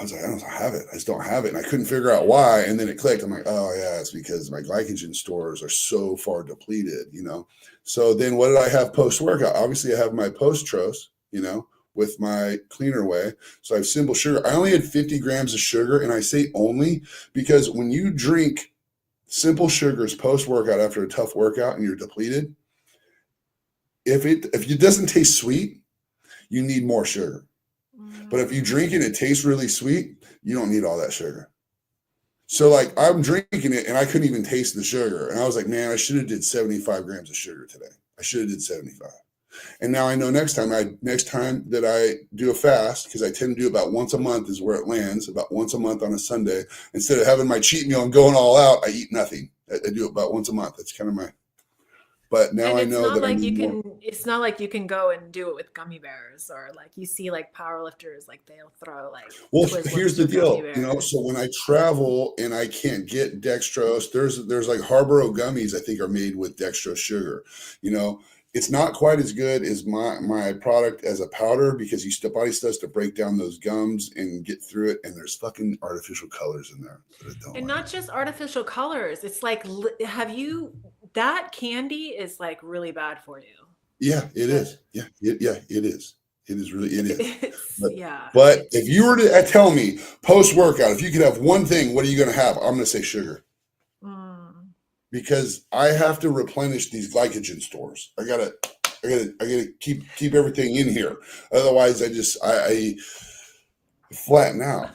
was like, I don't have it. I just don't have it. And I couldn't figure out why. And then it clicked. I'm like, oh, yeah, it's because my glycogen stores are so far depleted, So then what did I have post-workout? Obviously, I have my post-tros, with my cleaner way. So I have simple sugar. I only had 50 grams of sugar. And I say only because when you drink simple sugars post-workout after a tough workout and you're depleted, if it doesn't taste sweet, you need more sugar. But if you drink it, it tastes really sweet, you don't need all that sugar. So like I'm drinking it and I couldn't even taste the sugar. And I was like, man, I should have did 75 grams of sugar today. I should have did 75. And now I know next time that I do a fast, because I tend to do about once a month is where it lands, about once a month on a Sunday. Instead of having my cheat meal and going all out, I eat nothing. I do it about once a month. That's kind of my. But now I know that I need more. It's not like you can go and do it with gummy bears, or like you see like powerlifters, like they'll throw like. Well, here's the deal, So when I travel and I can't get dextrose, there's like Harborough gummies I think are made with dextrose sugar. It's not quite as good as my product as a powder because body starts to break down those gums and get through it, and there's fucking artificial colors in there that I don't and like. Not just artificial colors. It's like, that candy is like really bad for you. Yeah, it is. Yeah, it is. It is really, it is. But if you were to tell me post-workout, if you could have one thing, what are you going to have? I'm going to say sugar. Because I have to replenish these glycogen stores. I gotta keep everything in here. Otherwise, I flatten out.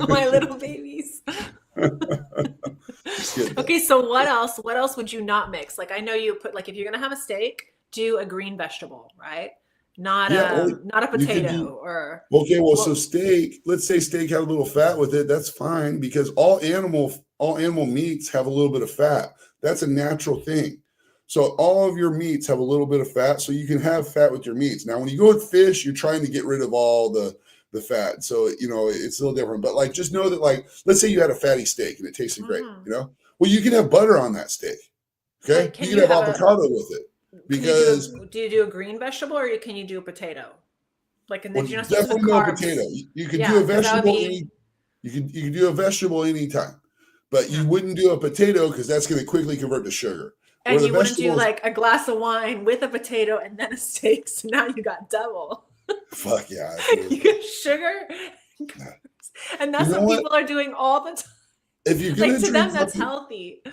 My little babies. Okay, so what else? What else would you not mix? Like I know you put if you're gonna have a steak, do a green vegetable, right? Not a potato So steak. Let's say steak had a little fat with it. That's fine because all animal meats have a little bit of fat. That's a natural thing. So all of your meats have a little bit of fat. So you can have fat with your meats. Now, when you go with fish, you're trying to get rid of all the fat. So it's a little different. But just know that let's say you had a fatty steak and it tasted great. Well, you can have butter on that steak. Okay, you can have avocado with it. Because do you do a green vegetable or can you do a potato? Definitely no potato. You can do a vegetable. You can do a vegetable anytime, but you wouldn't do a potato because that's going to quickly convert to sugar. And you wouldn't do a glass of wine with a potato and then a steak. So now you got double. Fuck yeah! You get sugar, and that's what people are doing all the time. If you're gonna to them, that's healthy.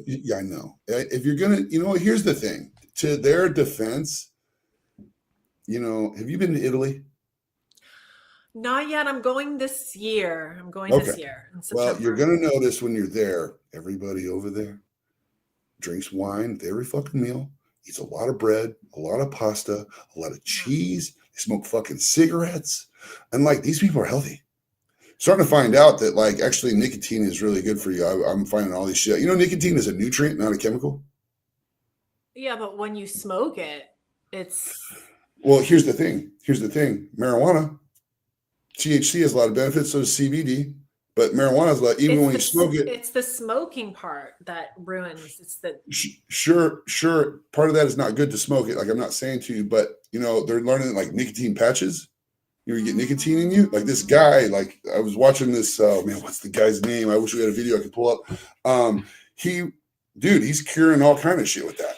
Yeah, I know. If you're gonna, here's the thing. To their defense, have you been to Italy? Not yet. I'm going this year. This year. Well, you're going to notice when you're there, everybody over there drinks wine with every fucking meal, eats a lot of bread, a lot of pasta, a lot of cheese. They smoke fucking cigarettes. And these people are healthy. Starting to find out that actually nicotine is really good for you. I'm finding all these shit. Nicotine is a nutrient, not a chemical. Yeah, but when you smoke it, it's. Well, here's the thing. Marijuana, THC has a lot of benefits. So does CBD, but marijuana is even when you smoke it. It's the smoking part that ruins. It's the. Sure. Part of that is not good to smoke it. I'm not saying to you, but they're learning nicotine patches. You get nicotine in you. This guy, I was watching this. Man, what's the guy's name? I wish we had a video I could pull up. He's curing all kind of shit with that.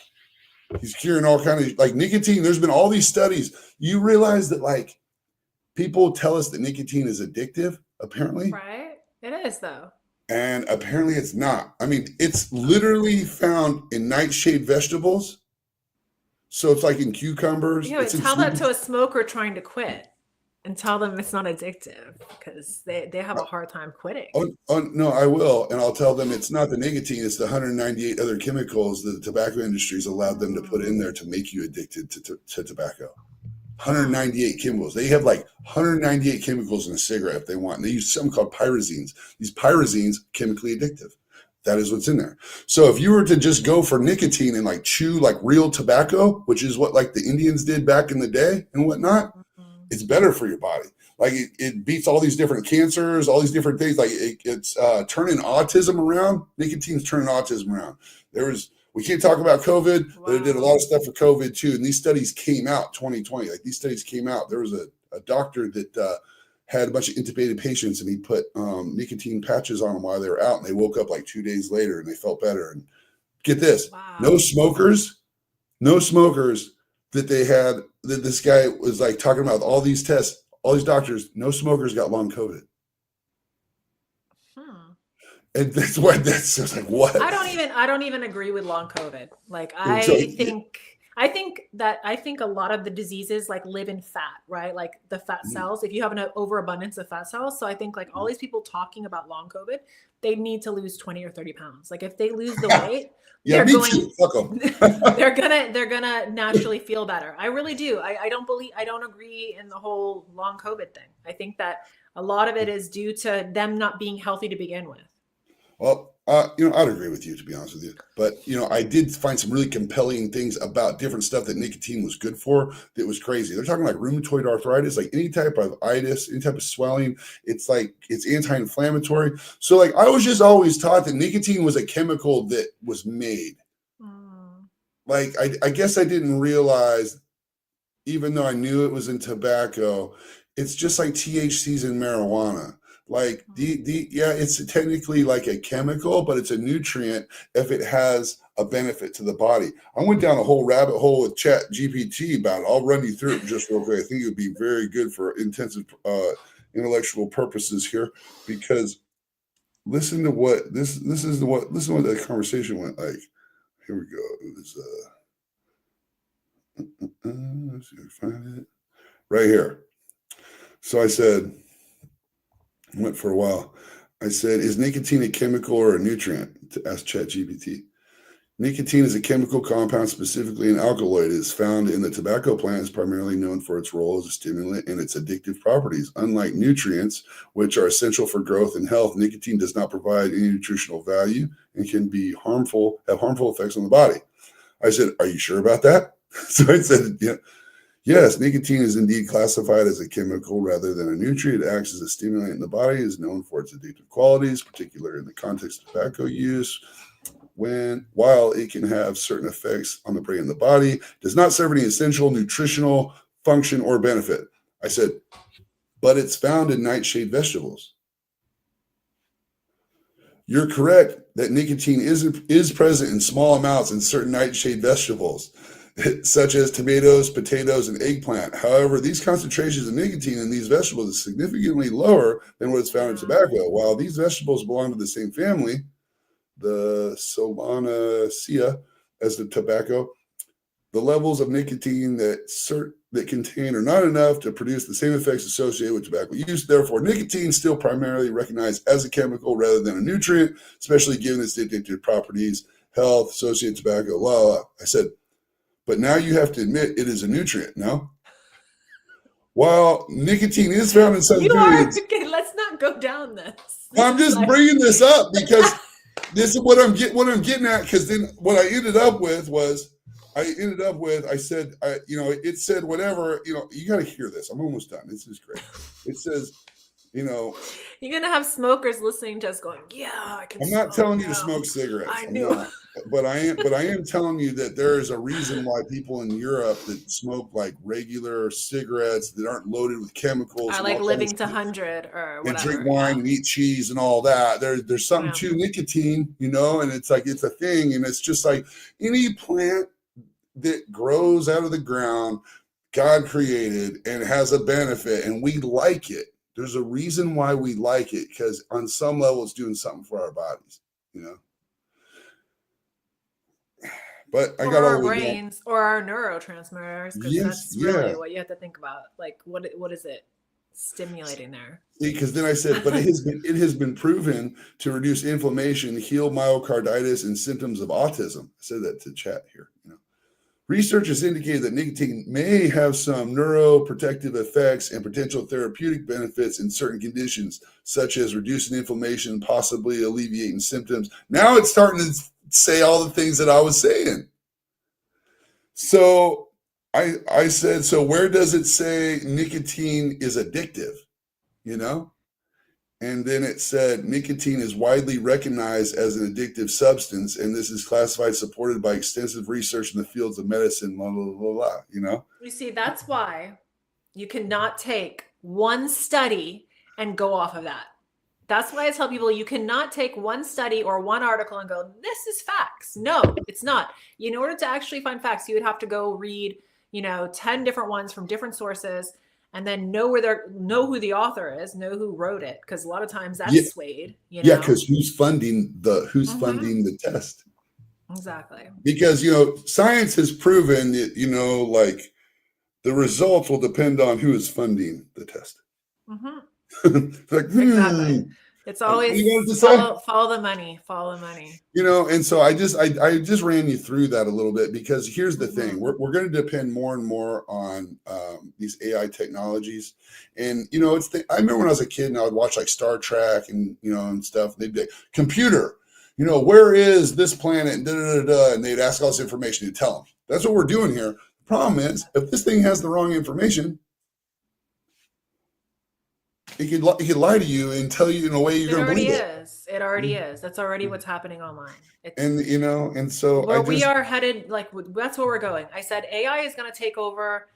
He's curing all kind of nicotine. There's been all these studies. You realize that people tell us that nicotine is addictive, apparently. Right. It is though. And apparently it's not. I mean, it's literally found in nightshade vegetables. So it's in cucumbers. Yeah, tell that to a smoker trying to quit and tell them it's not addictive because they have a hard time quitting. No, I will. And I'll tell them it's not the nicotine. It's the 198 other chemicals that the tobacco industry's allowed them to put in there to make you addicted to tobacco. 198 chemicals. They have 198 chemicals in a cigarette if they want. And they use something called pyrazines. These pyrazines, chemically addictive. That is what's in there. So if you were to just go for nicotine and like chew like real tobacco, which is what like the Indians did back in the day and whatnot, it's better for your body. Like it beats all these different cancers, all these different things. Like it's turning autism around. Nicotine's turning autism around. We can't talk about COVID, but it did a lot of stuff for COVID too. And these studies came out 2020. Like these studies came out. There was a doctor that had a bunch of intubated patients, and he put nicotine patches on them while they were out, and they woke up like 2 days later and they felt better. And get this, no smokers that they had, that this guy was like talking about all these tests, all these doctors, no smokers got long COVID. And that's why that's just like, what? I don't even agree with long COVID. Like I think a lot of the diseases like live in fat, right? Like the fat cells, if you have an overabundance of fat cells. So I think like all these people talking about long COVID, they need to lose 20 or 30 pounds. Like if they lose the weight, they're gonna naturally feel better. I really do. I don't agree in the whole long COVID thing. I think that a lot of it is due to them not being healthy to begin with. Well, I'd agree with you, to be honest with you. But, I did find some really compelling things about different stuff that nicotine was good for. That was crazy. They're talking like rheumatoid arthritis, like any type of itis, any type of swelling. It's like, it's anti-inflammatory. So like, I was just always taught that nicotine was a chemical that was made. Like, I guess I didn't realize, even though I knew it was in tobacco, it's just like THC's in marijuana. Like it's technically like a chemical, but it's a nutrient if it has a benefit to the body. I went down a whole rabbit hole with Chat GPT about it. I'll run you through it just real quick. I think it would be very good for intensive intellectual purposes here, because listen to what listen to what the conversation went like. Here we go. It was let's see if I can find it right here. So I said, went for a while. I said, is nicotine a chemical or a nutrient? To ask ChatGPT. Nicotine is a chemical compound, specifically an alkaloid. It is found in the tobacco plant. Is primarily known for its role as a stimulant and its addictive properties. Unlike nutrients, which are essential for growth and health, nicotine does not provide any nutritional value and can be have harmful effects on the body. I said, are you sure about that? So I said, yeah. Yes, nicotine is indeed classified as a chemical rather than a nutrient. It acts as a stimulant in the body, is known for its addictive qualities, particularly in the context of tobacco use. While it can have certain effects on the brain and the body, does not serve any essential nutritional function or benefit. I said, but it's found in nightshade vegetables. You're correct that nicotine is present in small amounts in certain nightshade vegetables, such as tomatoes, potatoes, and eggplant. However, these concentrations of nicotine in these vegetables is significantly lower than what is found in tobacco. While these vegetables belong to the same family, the Solanaceae, as the tobacco, the levels of nicotine that contain are not enough to produce the same effects associated with tobacco use. Therefore, nicotine is still primarily recognized as a chemical rather than a nutrient, especially given its addictive properties, health, associated tobacco, blah, blah. I said, but now you have to admit it is a nutrient, no? While nicotine is found in some foods. Okay, let's not go down this. I'm just bringing this up because this is what I'm getting at. Because then what I ended up with, I said, it said whatever, you got to hear this. I'm almost done. This is great. It says, you're going to have smokers listening to us going, yeah, I can. I'm not telling you to smoke cigarettes. I knew. But I am telling you that there is a reason why people in Europe that smoke like regular cigarettes that aren't loaded with chemicals. I like living to 100 or whatever. And drink wine and eat cheese and all that. There's something to nicotine, and it's like, it's a thing. And it's just like any plant that grows out of the ground, God created and has a benefit, and we like it. There's a reason why we like it, because on some level it's doing something for our bodies, But I got all our brains or our neurotransmitters, because that's really what you have to think about. Like, what is it stimulating there? Because then I said, but it has been proven to reduce inflammation, heal myocarditis, and symptoms of autism. I said that to chat here. Research has indicated that nicotine may have some neuroprotective effects and potential therapeutic benefits in certain conditions, such as reducing inflammation, possibly alleviating symptoms. Now it's starting to say all the things that I was saying. So I said, so where does it say nicotine is addictive? You know? And then it said nicotine is widely recognized as an addictive substance, and this is classified supported by extensive research in the fields of medicine, blah, blah, blah, blah, you know? You see, that's why you cannot take one study and go off of that. That's why I tell people you cannot take one study or one article and go, this is facts. No, it's not. In order to actually find facts, you would have to go read, 10 different ones from different sources and then know who the author is, know who wrote it. Cause a lot of times that's Yeah, swayed, yeah, because who's funding the test? Exactly. Because science has proven that like the results will depend on who is funding the test. Like, Exactly. It's always follow the money, follow the money. And so I just ran you through that a little bit, because here's the thing. We're going to depend more and more on these AI technologies. And, I remember when I was a kid and I would watch like Star Trek and, and stuff. And they'd be like, computer, where is this planet? And, and they'd ask all this information. You'd tell them. That's what we're doing here. The problem is, if this thing has the wrong information, it could lie to you and tell you in a way you're going to believe it. It already is. That's already what's happening online. And so we are headed, like, that's where we're going. I said AI is going to take over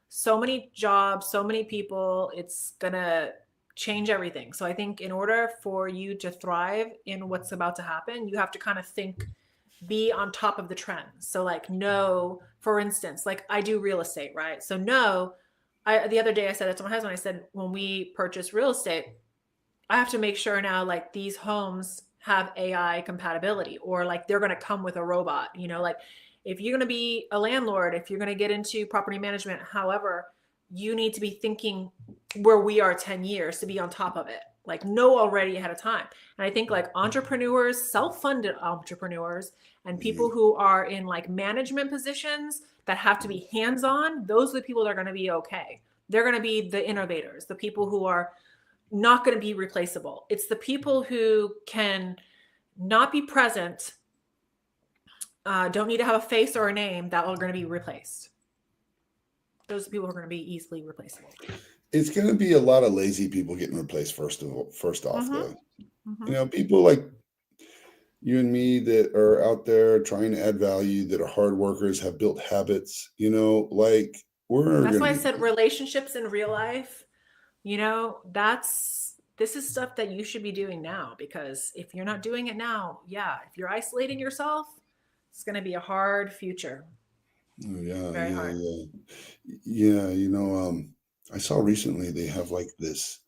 so many jobs, so many people. It's going to change everything. So I think in order for you to thrive in what's about to happen, you have to kind of be on top of the trends. So like, for instance, like I do real estate, right? So the other day I said it to my husband. I said, when we purchase real estate, I have to make sure now, like, these homes have AI compatibility, or like they're going to come with a robot, like if you're going to be a landlord, if you're going to get into property management, however, you need to be thinking where we are 10 years to be on top of it, like know already ahead of time. And I think like entrepreneurs, self-funded entrepreneurs, and people who are in like management positions that have to be hands-on, those are the people that are going to be okay. They're going to be the innovators, the people who are not going to be replaceable. It's the people who can not be present, don't need to have a face or a name, that are going to be replaced. Those are the people who are going to be easily replaceable. It's going to be a lot of lazy people getting replaced first off, though. People like you and me that are out there trying to add value, that are hard workers, have built habits, like that's why I said relationships in real life, this is stuff that you should be doing now, because if you're not doing it now, if you're isolating yourself, it's going to be a hard future. Very hard. I saw recently they have like this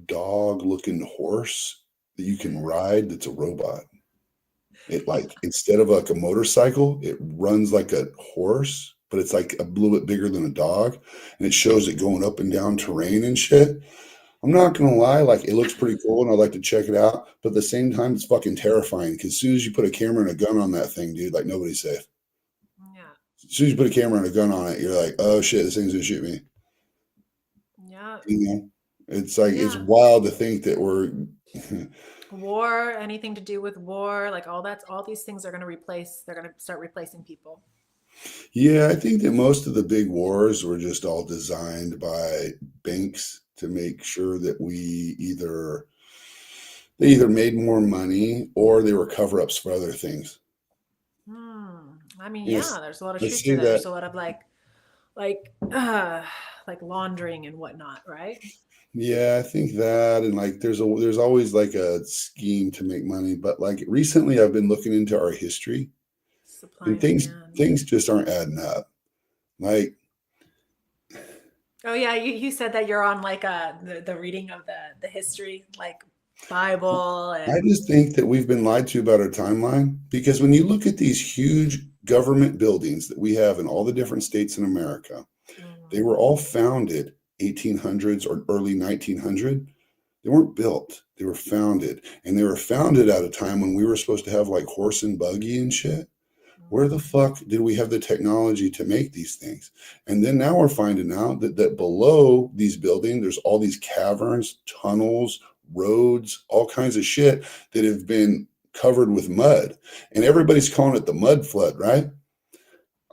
dog looking horse that you can ride that's a robot. It, like, instead of like a motorcycle, it runs like a horse, but it's like a little bit bigger than a dog, and it shows it going up and down terrain and shit. I'm not gonna lie, like, it looks pretty cool and I'd like to check it out, but at the same time it's fucking terrifying, because as soon as you put a camera and a gun on that thing, dude, like, nobody's safe. Yeah. As soon as you put a camera and a gun on it, you're like, oh shit, this thing's gonna shoot me. Yeah. It's like, it's wild to think that we're war, anything to do with war, like all these things are going to they're going to start replacing people. Yeah, I think that most of the big wars were just all designed by banks to make sure that they either made more money or they were cover-ups for other things. I mean, there's a lot of truth to that. There's a lot of like laundering and whatnot, right? Yeah, I think that, and like there's always like a scheme to make money, but like recently I've been looking into our history, and things just aren't adding up. Like, oh yeah, you said that you're on like the reading of the history, like Bible. I just think that we've been lied to about our timeline, because when you look at these huge government buildings that we have in all the different states in America, they were all founded 1800s or early 1900. They weren't built, they were founded, and they were founded at a time when we were supposed to have like horse and buggy and shit. Where the fuck did we have the technology to make these things? And then now we're finding out that below these buildings, there's all these caverns, tunnels, roads, all kinds of shit that have been covered with mud. And everybody's calling it the mud flood, right?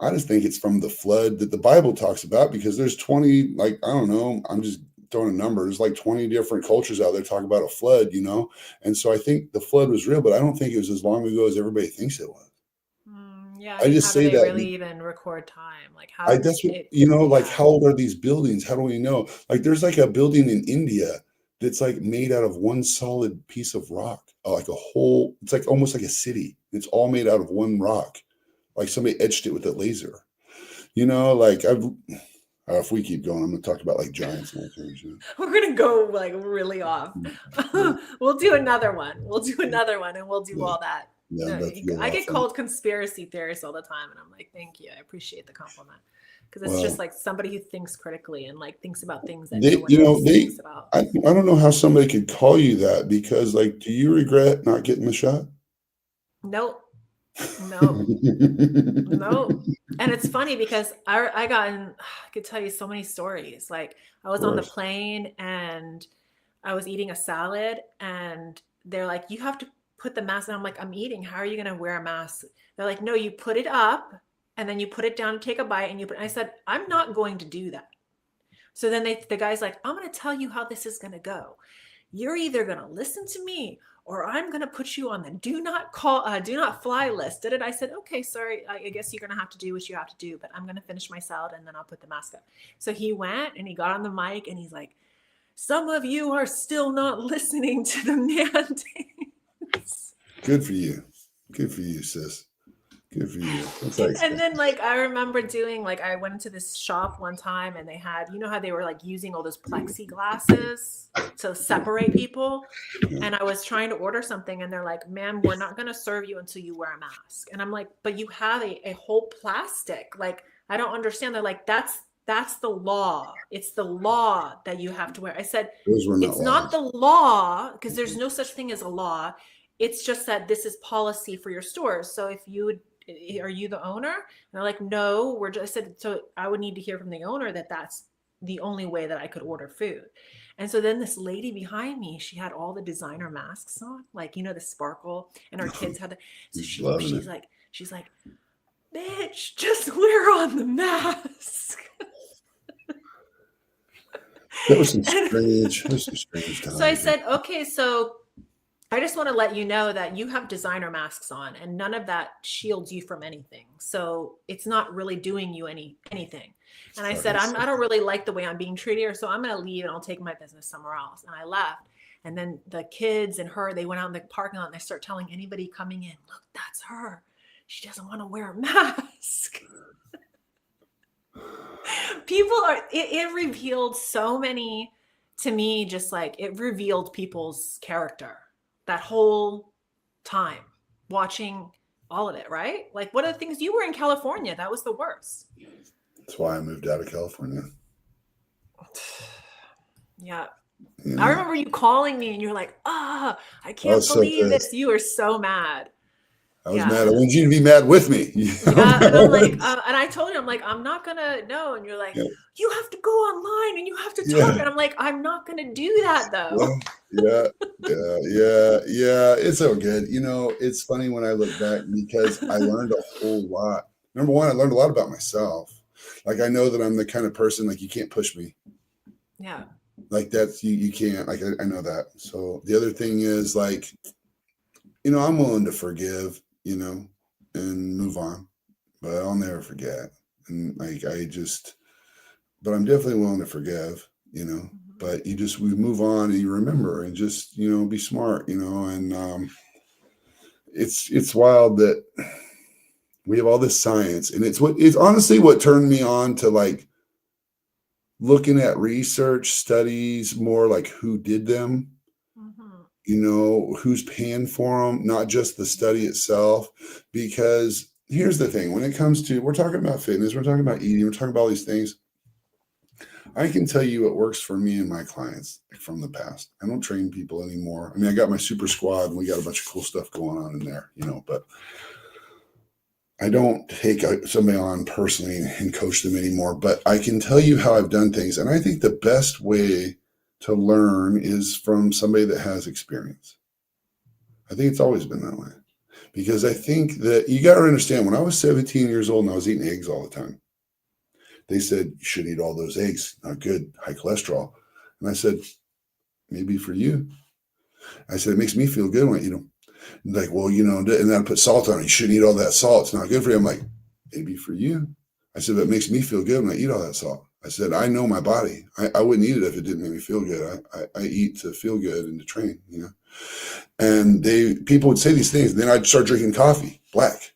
I just think it's from the flood that the Bible talks about, because there's 20, like, I don't know, I'm just throwing a number. There's like 20 different cultures out there talking about a flood, you know? And so I think the flood was real, but I don't think it was as long ago as everybody thinks it was. Yeah, I I mean, just how do say they that really even record time? Like, I how that's what, it, you know, like, yeah. how old are these buildings? How do we know? Like, there's like a building in India that's like made out of one solid piece of rock, like a whole, it's like almost like a city. It's all made out of one rock. Like somebody etched it with a laser. You know, like if we keep going, I'm gonna talk about like giants and all kinds of We're gonna go like really off. shit. We'll do another one. We'll do another one, and we'll do Yeah, all that. yeah, I'm about to go I get off on. called conspiracy theorist all the time, and I'm like, thank you, I appreciate the compliment, because it's just Well, like somebody who thinks critically and like thinks about things that no they, one you know, else thinks about. I don't know how somebody could call you that, because, like, do you regret not getting the shot? Nope, nope, nope. And it's funny because I got in, I could tell you so many stories. Like I Of was on the course. plane and I was eating a salad and they're like, you have to put the mask. And I'm like, I'm eating. How are you going to wear a mask? They're like, no, you put it up and then you put it down to take a bite and you put, and I said, I'm not going to do that. So then the guy's like, I'm going to tell you how this is going to go. You're either going to listen to me or I'm going to put you on the do not fly list. Did it? I said, okay, sorry. I guess you're going to have to do what you have to do, but I'm going to finish my salad and then I'll put the mask up. So he went and he got on the mic and he's like, some of you are still not listening to the mandates. Good for you. Good for you, sis. Good for you. That's like, And then like I remember doing like I went into this shop one time and they had, you know how they were like using all those plexiglasses to separate people, and I was trying to order something and they're like, ma'am, we're not going to serve you until you wear a mask. And I'm like, but you have a whole plastic, like I don't understand. They're like, that's the law. It's the law that you have to wear. I said, those were not it's not laws. the law because there's no such thing as a law. It's just that this is policy for your stores. So if you would, are you the owner? And they're like, no, we're just, I said, so I would need to hear from the owner that that's the only way that I could order food. And so then this lady behind me, she had all the designer masks on, like, you know, the sparkle, and her kids had the, so He's loving it. she's like, bitch, just wear on the mask. That was some strange times. So I said, okay, so I just want to let you know that you have designer masks on and none of that shields you from anything. So it's not really doing you anything. And I said, I don't really like the way I'm being treated here, so I'm going to leave and I'll take my business somewhere else. And I left. And then the kids and her, they went out in the parking lot and they start telling anybody coming in, look, that's her. She doesn't want to wear a mask. People are, it revealed so many, to me, just like it revealed people's character that whole time watching all of it, right? Like, what are the things you were in California? That was the worst. That's why I moved out of California. Yeah. You know? I remember you calling me and you were like, I can't was so believe pissed. this. You were so mad. I was mad. I wanted you to be mad with me. Yeah, and I'm like, and I told you, I'm like, I'm not gonna know. And you're like, Yeah. you have to go online and you have to talk. And I'm like, I'm not gonna do that though. Yeah. It's so good. You know, it's funny when I look back because I learned a whole lot. Number one, I learned a lot about myself. Like, I know that I'm the kind of person, like, you can't push me. Yeah. Like, that's, you can't, like, I know that. So the other thing is, like, you know, I'm willing to forgive, you know, and move on, but I'll never forget. And like, but I'm definitely willing to forgive, you know, but we move on and you remember and just, you know, be smart, you know, and it's wild that we have all this science, and it's honestly what turned me on to like looking at research studies more, like who did them, you know, who's paying for them, not just the study itself. Because here's the thing, when it comes to, we're talking about fitness, we're talking about eating, we're talking about all these things. I can tell you what works for me and my clients from the past. I don't train people anymore. I mean, I got my super squad and we got a bunch of cool stuff going on in there, you know, but I don't take somebody on personally and coach them anymore, but I can tell you how I've done things. And I think the best way to learn is from somebody that has experience. I think it's always been that way because I think that you got to understand when I was 17 years old and I was eating eggs all the time, they said, you should eat all those eggs, not good, high cholesterol. And I said, maybe for you. I said, it makes me feel good when I eat them. Like, well, and then I put salt on it. You shouldn't eat all that salt. It's not good for you. I'm like, maybe for you. I said, but it makes me feel good when I eat all that salt. I said, I know my body. I wouldn't eat it if it didn't make me feel good. I eat to feel good and to train. And people would say these things. And then I'd start drinking coffee, black.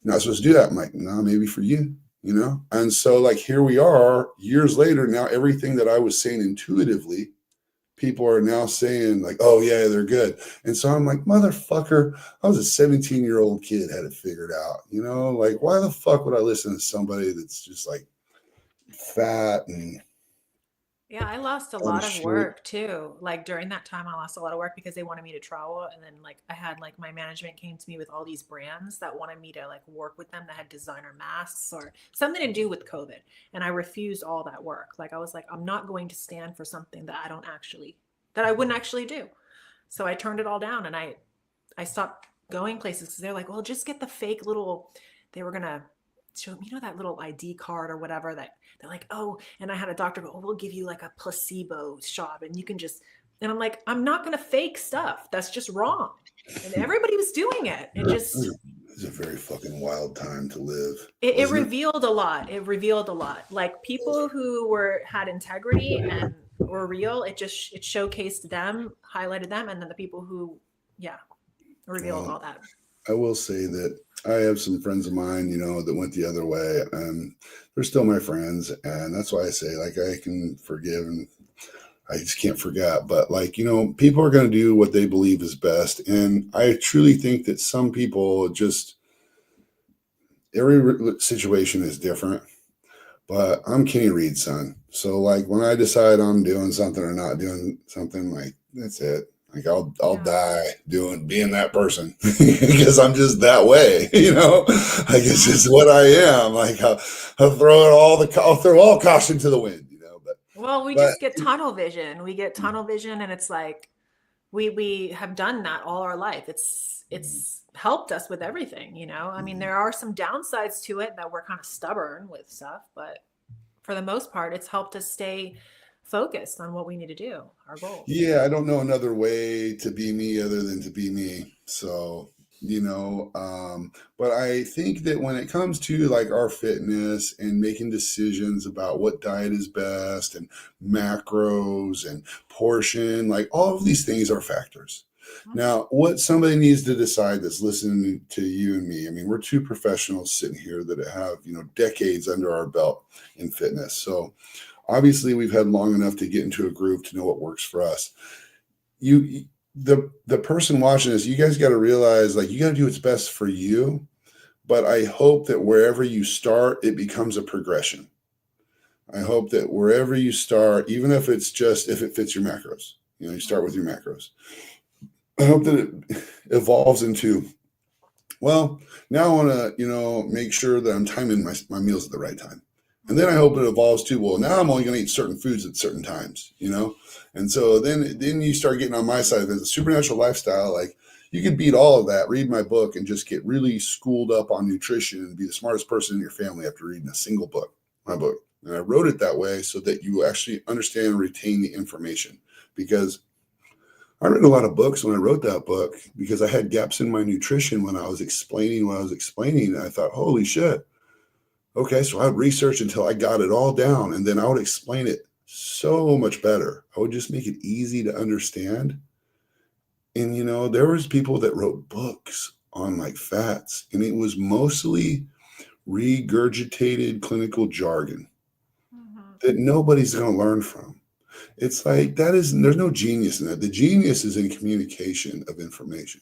You're not supposed to do that. I'm like, no, maybe for you. And so like here we are years later. Now everything that I was saying intuitively, people are now saying like, oh yeah, they're good. And so I'm like, motherfucker, I was a 17-year-old kid, had it figured out, like why the fuck would I listen to somebody that's just like fat and Yeah, I lost a out of lot of shape? work too. Like during that time, I lost a lot of work because they wanted me to travel. And then like I had like my management came to me with all these brands that wanted me to like work with them that had designer masks or something to do with COVID. And I refused all that work. Like I was like, I'm not going to stand for something that that I wouldn't actually do. So I turned it all down and I stopped going places because they're like, well, just get the fake little, they were gonna show, that little ID card or whatever that they're like, oh, and I had a doctor go, oh, we'll give you like a placebo shot and you can just, and I'm like, I'm not gonna fake stuff. That's just wrong. And everybody was doing it. It just, It's a very fucking wild time to live, it wasn't it? revealed a lot. It revealed a lot. Like people who had integrity and were real, it showcased them, highlighted them, and then the people who, yeah, revealed Well, all that. I will say that I have some friends of mine, that went the other way, and they're still my friends, and that's why I say like I can forgive and I just can't forget. But like, people are going to do what they believe is best. And I truly think that some people just, every situation is different. But I'm Kenny Reed's son. So like when I decide I'm doing something or not doing something, like that's it. Like I'll Yeah. die being that person because I'm just that way. Like it's Yeah. just what I am. Like I'll I'll throw all caution to the wind. Well, we But just get tunnel vision. We get tunnel vision, and it's like we have done that all our life. It's helped us with everything. I mean, there are some downsides to it that we're kind of stubborn with stuff, but for the most part, it's helped us stay focused on what we need to do, our goals. yeah, I don't know another way to be me other than to be me. So, but I think that when it comes to like our fitness and making decisions about what diet is best and macros and portion, like all of these things are factors. Now, what somebody needs to decide that's listening to you and me, I mean, we're two professionals sitting here that have, decades under our belt in fitness. So, obviously we've had long enough to get into a groove to know what works for us. The person watching this, you guys got to realize like you got to do what's best for you, but I hope that wherever you start it becomes a progression. I hope that wherever you start, even if it's just if it fits your macros, you start with your macros. I hope that it evolves into, well, now I want to, make sure that I'm timing my meals at the right time. And then I hope it evolves to, well, now I'm only going to eat certain foods at certain times. And so then you start getting on my side. There's a supernatural lifestyle. Like you could beat all of that, read my book and just get really schooled up on nutrition and be the smartest person in your family after reading a single book, my book. And I wrote it that way so that you actually understand and retain the information, because I read a lot of books when I wrote that book because I had gaps in my nutrition when I was explaining what I was explaining. And I thought, holy shit. Okay, so I'd research until I got it all down, and then I would explain it so much better. I would just make it easy to understand. And there was people that wrote books on like fats, and it was mostly regurgitated clinical jargon Mhm. that nobody's going to learn from. It's like there's no genius in that. The genius is in communication of information.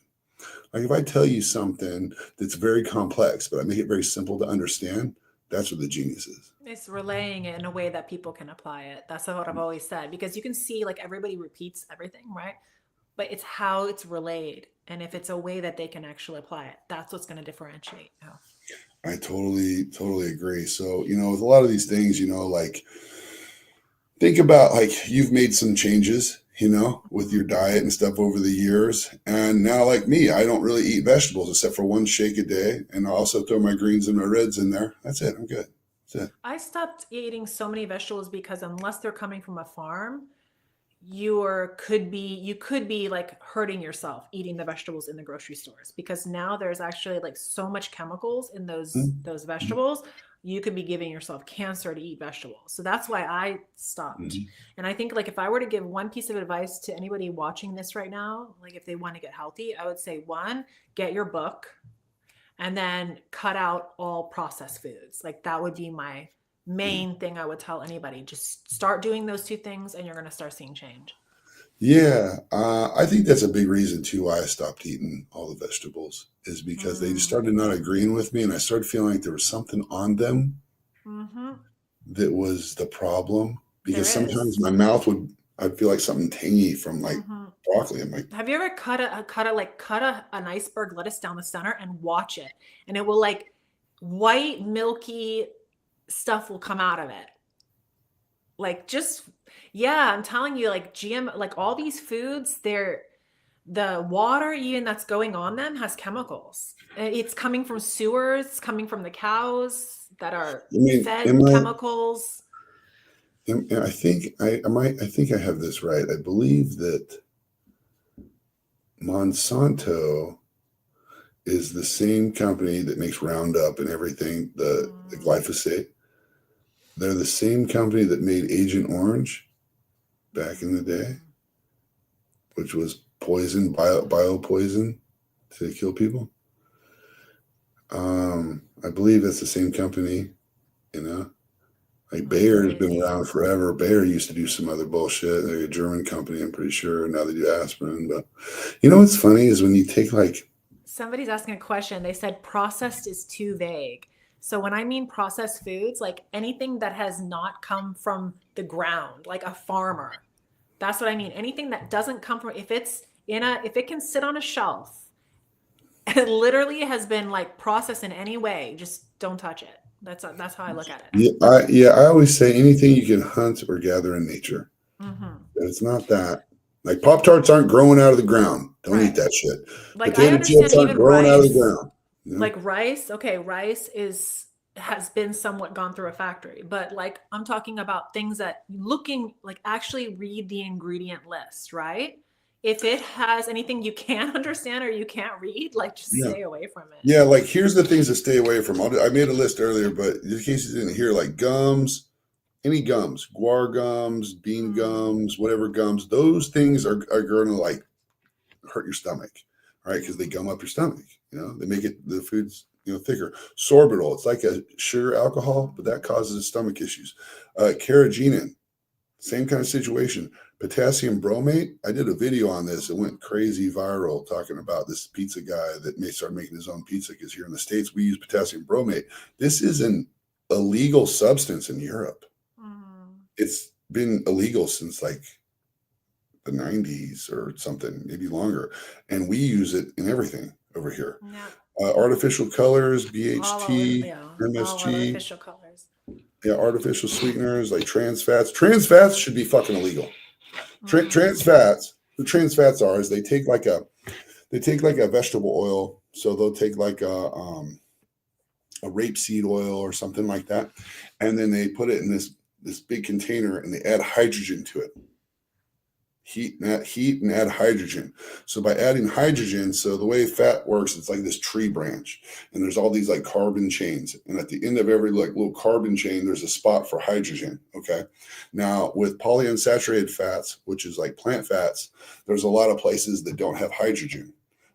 Like if I tell you something that's very complex, but I make it very simple to understand, that's what the genius is. It's relaying it in a way that people can apply it. That's what I've always said because you can see like everybody repeats everything, right? But it's how it's relayed. And if it's a way that they can actually apply it, that's what's going to differentiate. Oh. I totally agree. So, with a lot of these things, like think about like you've made some changes, with your diet and stuff over the years. And now, like me, I don't really eat vegetables except for one shake a day. And I also throw my greens and my reds in there. That's it. I'm good. That's it. I stopped eating so many vegetables because unless they're coming from a farm, you could be like hurting yourself eating the vegetables in the grocery stores because now there's actually like so much chemicals in those Mm-hmm. vegetables. You could be giving yourself cancer to eat vegetables. So that's why I stopped. Mm-hmm. And I think like if I were to give one piece of advice to anybody watching this right now, like if they want to get healthy, I would say one, get your book and then cut out all processed foods. Like that would be my main thing I would tell anybody. Just start doing those two things and you're going to start seeing change. Yeah, I think that's a big reason too why I stopped eating all the vegetables is because they just Mm. started not agreeing with me, and I started feeling like there was something on them Mm-hmm. that was the problem. There Because sometimes is. my mouth I'd feel like something tangy from like Mm-hmm. broccoli. I'm like, Have you ever cut an iceberg lettuce down the center and watch it, and it will like white milky stuff will come out of it. Like just yeah, I'm telling you, like GM, like all these foods, they're the water even that's going on them has chemicals. It's coming from sewers, coming from the cows that are I mean, fed chemicals. I think I think I have this right. I believe that Monsanto is the same company that makes Roundup and everything, the Mm. glyphosate. They're the same company that made Agent Orange back in the day, Mm. which was poison, bio poison to kill people. I believe that's the same company, you know. Like That's Bayer's been crazy. around forever. Bayer used to do some other bullshit. They're a German company, I'm pretty sure. Now they do aspirin. But what's funny is when you take like, Somebody's asking a question. They said processed is too vague. So when I mean processed foods, like anything that has not come from the ground, like a farmer. That's what I mean. Anything that doesn't come from if it can sit on a shelf, it literally has been like processed in any way, just don't touch it. That's how I look at it. I always say anything you can hunt or gather in nature. Mm-hmm. But it's not that. Like Pop Tarts aren't growing out of the ground. Don't eat Right. that shit. Like I Potato chips understand aren't even growing out of the rice, ground. like rice, okay, rice is has been somewhat gone through a factory, but like I'm talking about things that looking like actually read the ingredient list, right? If it has anything you can't understand or you can't read, like just Yeah. stay away from it. Yeah, like here's the things to stay away from. I made a list earlier, but in case you didn't hear, like gums, any gums, guar gums, bean Mm, gums, whatever gums, those things are going to like hurt your stomach, right? Because they mm, gum up your stomach. They make it the foods thicker. Sorbitol, it's like a sugar alcohol, but that mm, causes stomach issues. Carrageenan, same kind of situation. Potassium bromate. I did a video on this. It mm. went crazy viral talking about this pizza guy that may start making his own pizza because here in the States we use potassium bromate. This is an illegal substance in Europe. Mm. It's been illegal since like the 90s or something, maybe longer. And we use it in everything over here. Yeah, Artificial colors, yeah, BHT, all MSG, artificial colors. yeah, artificial sweeteners like trans fats. Trans fats should be fucking illegal. Trans Mm, fats. The trans fats are is they take like a vegetable oil. So they'll take like a rapeseed oil or something like that, and then they put it in this big container and they add hydrogen to it. Heat and add hydrogen. So by adding hydrogen, so the way fat works, it's like this tree branch, and there's all these like carbon chains, and at the end of every like little carbon chain, there's a spot for hydrogen. Okay, now with polyunsaturated fats, which is like plant fats, there's a lot of places that don't have hydrogen.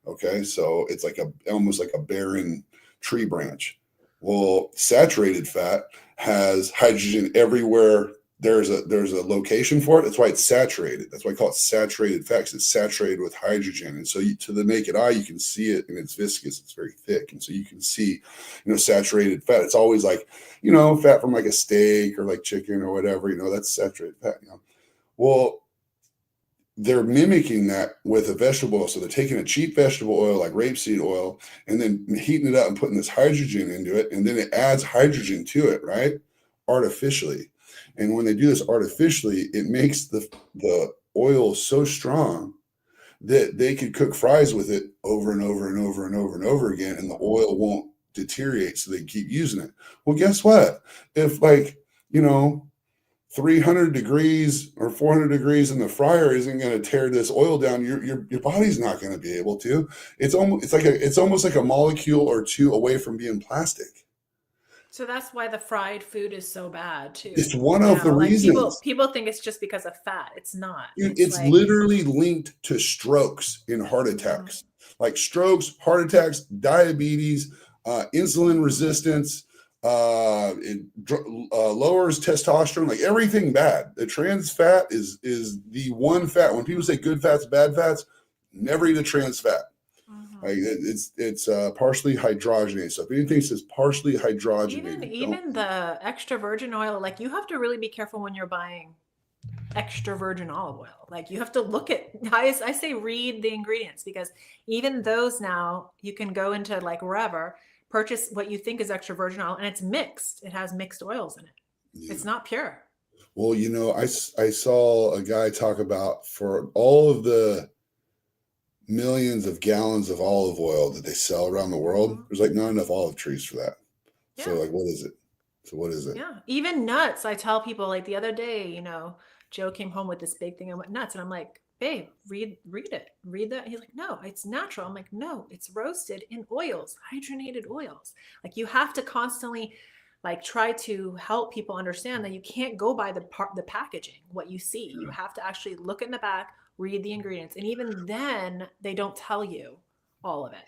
Okay, so it's like almost like a barren tree branch. Well, saturated fat has hydrogen everywhere there's a location for it. That's why it's saturated. That's why I call it saturated fat, because it's saturated with hydrogen. And so to the naked eye, you can see it, and it's viscous. It's very thick, and so you can see, saturated fat. It's always like, fat from like a steak or like chicken or whatever. That's saturated fat. Well, they're mimicking that with a vegetable oil. So they're taking a cheap vegetable oil like rapeseed oil and then heating it up and putting this hydrogen into it. And then it adds hydrogen to it, right? Artificially. And when they do this artificially, it makes the oil so strong that they could cook fries with it over and over and over and over and over again, and the oil won't deteriorate, so they can keep using it. Well, guess what? If like, you know, 300 degrees or 400 degrees in the fryer isn't going to tear this oil down, your body's not going to be able to. It's almost like a molecule or two away from being plastic. So that's why the fried food is so bad It's too. one of the Now, like reasons. people think it's just because of fat. It's not. Dude, It's it's like, literally linked to strokes and heart mhm, attacks, like strokes, heart attacks, diabetes, insulin mhm. resistance. It lowers testosterone, like everything bad. The trans fat is the one fat. When people say good fats, bad fats, never eat a trans fat. Like Mhm. it's partially hydrogenated. So if anything says partially Even hydrogenated, don't. even the extra virgin oil, like you have to really be careful when you're buying extra virgin olive oil. Like you have to look at, I say read the ingredients, because even those now you can go into like wherever, purchase what you think is extra virgin oil and it's mixed. It has mixed oils in it. Yeah. It's not pure. Well, I saw a guy talk about for all of the millions of gallons of olive oil that they sell around the world, Mhm. there's like not enough olive trees for that. So Yeah. like, what is it? So what is it? Yeah. Even nuts. I tell people like the other day, Joe came home with this big thing of nuts and I'm like, babe, read it. Read that. He's like, no, it's natural. I'm like, no, it's roasted in oils, hydrogenated oils. Like you have to constantly like try to help people understand that you can't go by the packaging, what you see. You have to actually look in the back, read the ingredients. And even then they don't tell you all of it.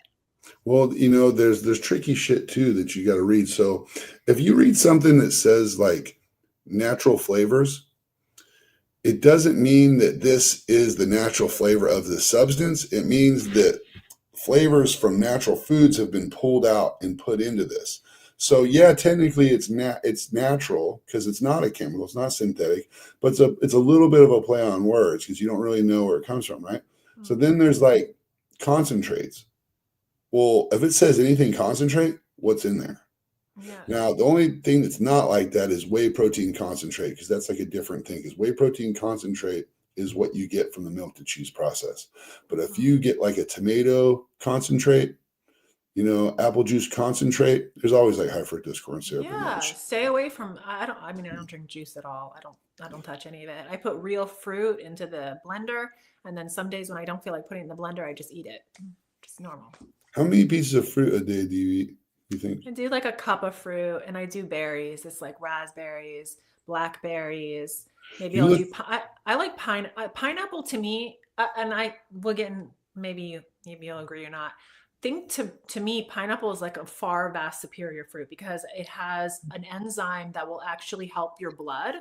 Well, there's tricky shit too that you got to read. So if you read something that says like natural flavors, it doesn't mean that this is the natural flavor of the substance. It means that flavors from natural foods have been pulled out and put into this. So yeah, technically it's natural because it's not a chemical, it's not synthetic, but it's a little bit of a play on words because you don't really know where it comes from, right? So Mm-hmm. then there's like concentrates. Well, if it says anything concentrate, what's in there? Yes. Now, the only thing that's not like that is whey protein concentrate, because that's like a different thing. Because whey protein concentrate is what you get from the milk to cheese process. But if Mm-hmm. you get like a tomato concentrate, apple juice concentrate, there's always like high fructose corn syrup in that Yeah, shit. stay away from, I mean, I don't drink juice at all. I don't touch any of it. I put real fruit into the blender, and then some days when I don't feel like putting it in the blender, I just eat it. Just normal. How many pieces of fruit a day do you eat, you think? I do like a cup of fruit and I do berries. It's like raspberries, blackberries. Maybe You I'll look, do I like pineapple to me, and I will get in, maybe you'll agree or not. Think to me pineapple is like a far vast superior fruit because it has an enzyme that will actually help your blood.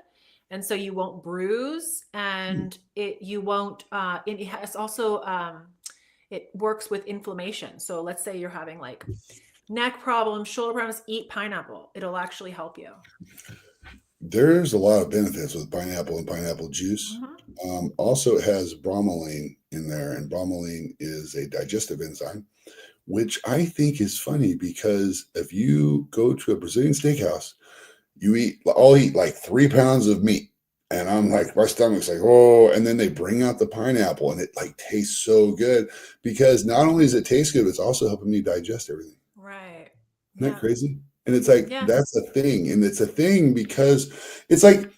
And so you won't bruise and it you won't it has also it works with inflammation. So let's say you're having like neck problems, shoulder problems, eat pineapple. It'll actually help you. there's a lot of benefits with pineapple and pineapple juice. Mm-hmm. Also, it has bromelain in there, and bromelain is a digestive enzyme, which I think is funny because if you go to a Brazilian steakhouse, I'll eat like 3 pounds of meat. And I'm like, my stomach's like, oh, and then they bring out the pineapple and it like tastes so good because not only does it taste good, it's also helping me digest everything. Right. Isn't that Yeah. crazy? And it's like, Yeah. that's a thing. And it's a thing because it's like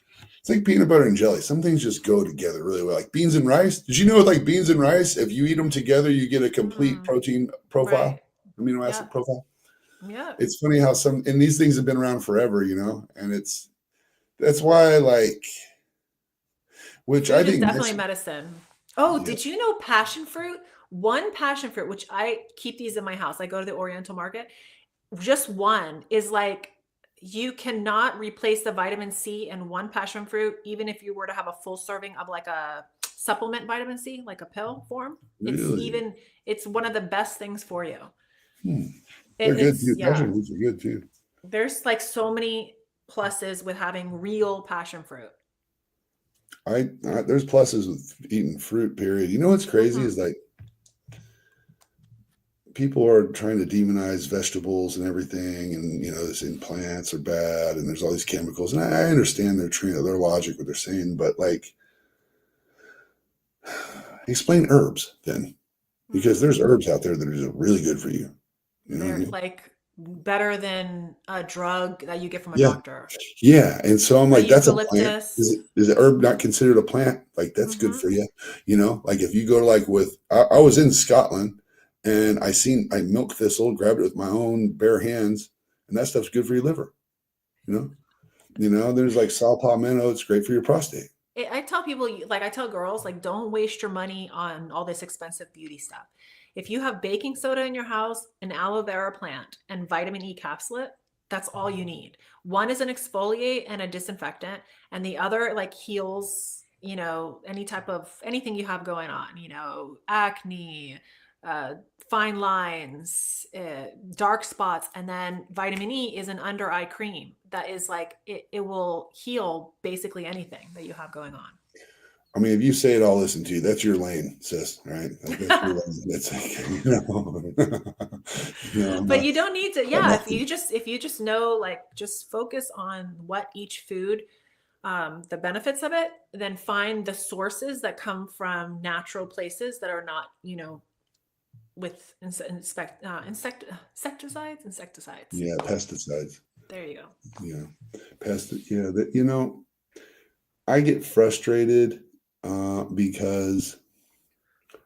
peanut butter and jelly. Some things just go together really well. Like beans and rice. Did you know with like beans and rice, if you eat them together, you get a complete Mm. protein profile, Right. amino Yeah. acid profile? Yeah. It's funny how and these things have been around forever, and that's why, like, which I Food is think definitely next, medicine. Oh, yeah, did you know passion fruit? One passion fruit, which I keep these in my house. I go to the Oriental market. Just one is like you cannot replace the vitamin C in one passion fruit, even if you were to have a full serving of like a supplement vitamin C, like a pill form. really, It's one of the best things for you. hmm, they're good It's too. yeah. Passion fruits are good too. There's like so many pluses with having real passion fruit. There's pluses with eating fruit, period. You know what's crazy is like people are trying to demonize vegetables and everything, and this in plants are bad, and there's all these chemicals. And I understand their logic, what they're saying, but like, explain herbs then, because there's herbs out there that are really good for you. You know what I They're mean? like better than a drug that you get from a Yeah, doctor. yeah. And so I'm The like, that's a plant. eucalyptus. Is the herb not considered a plant? Like that's good Hmm. for you. Like if you go to like I was in Scotland and I milk thistle, grabbed it with my own bare hands, and that stuff's good for your liver. You know, there's like saw palmetto. It's great for your prostate. I tell people, like I tell girls, like don't waste your money on all this expensive beauty stuff. If you have baking soda in your house, an aloe vera plant, and vitamin E capsulate, that's all you need. One is an exfoliate and a disinfectant, and the other like heals, any type of anything you have going on, acne, uh, fine lines, dark spots, and then vitamin E is an under eye cream that is like it will heal basically anything that you have going on. I mean, if you say it, I'll listen to you. That's your lane, sis. Right? Like, that's your lane. That's like, But you don't need to, yeah, if you just know, like just focus on what each food, the benefits of it, then find the sources that come from natural places that are not, with insecticides. Yeah, pesticides. There you go. Yeah, Yeah, I get frustrated because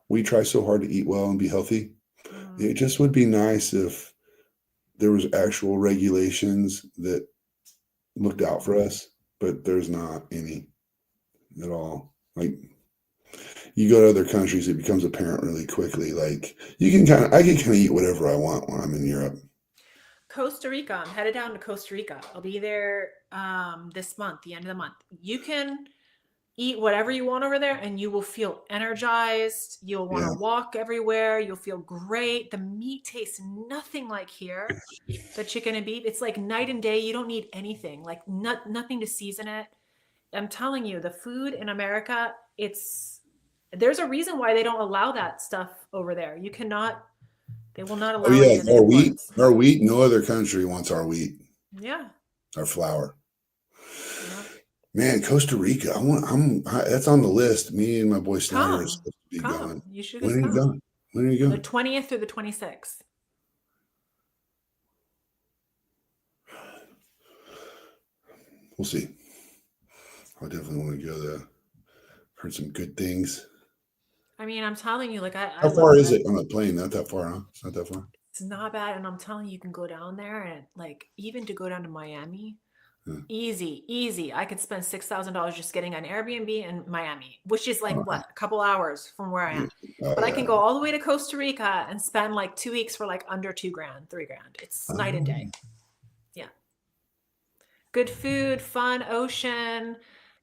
we try so hard to eat well and be healthy. It just would be nice if there was actual regulations that looked out for us, but there's not any at all. Like you go to other countries, it becomes apparent really quickly. Like I can kind of eat whatever I want when I'm in Europe. Costa Rica. I'm headed down to Costa Rica. I'll be there this month, the end of the month. You can eat whatever you want over there and you will feel energized. You'll want to walk everywhere. You'll feel great. The meat tastes nothing like here. The chicken and beef, it's like night and day. You don't need anything, like nothing to season it. I'm telling you, the food in America, there's a reason why they don't allow that stuff over there. They will not Oh allow any yeah, of the imports. Our wheat. No other country wants our wheat. Yeah. Our flour. Yeah. Man, Costa Rica. That's on the list. Me and my boy Snyder is supposed to be going. You should When are you come. going? When are you going? The 20th through the 26th. We'll see. I definitely want to go there. Heard some good things. I mean, I'm telling you, like How far is it on a plane? Not that far, huh? It's not that far. It's not bad, and I'm telling you, you can go down there, and like even to go down to Miami, easy. I could spend $6,000 just getting an Airbnb in Miami, which is like what, a couple hours from where I am. But I can go all the way to Costa Rica and spend like 2 weeks for like under $2,000, $3,000. It's night and day. Yeah, good food, fun, ocean.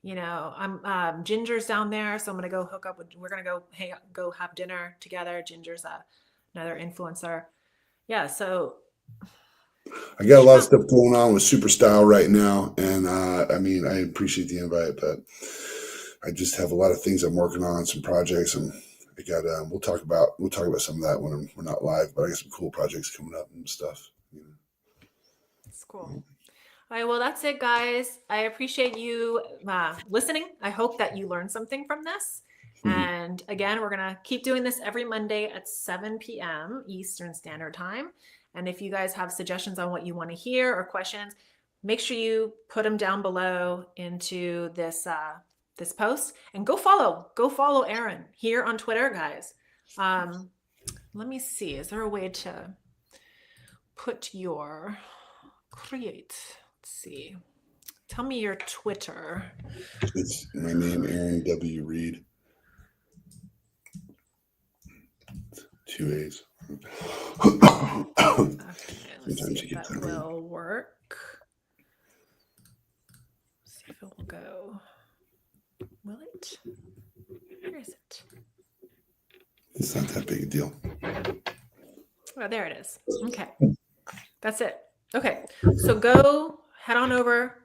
I'm Ginger's down there, so I'm gonna go hook up with. We're gonna go have dinner together. Ginger's another influencer. Yeah, so I got a lot of stuff going on with Super Style right now, and I mean, I appreciate the invite, but I just have a lot of things I'm working on, some projects, and I got. We'll talk about some of that when we're not live, but I got some cool projects coming up and stuff. It's cool. All right, well, that's it, guys. I appreciate you listening. I hope that you learned something from this. And again, we're going to keep doing this every Monday at 7 p.m. Eastern Standard Time. And if you guys have suggestions on what you want to hear or questions, make sure you put them down below into this this post. And go follow Aaron here on Twitter, guys. Let me see. Is there a way to put create... Let's see. Tell me your Twitter. It's my name, Aaron W. Reed. 2 A's. Okay, let's see if that will work. Let's see if it will go. Will it? Where is it? It's not that big a deal. Oh, there it is. Okay. That's it. Okay. So go head on over,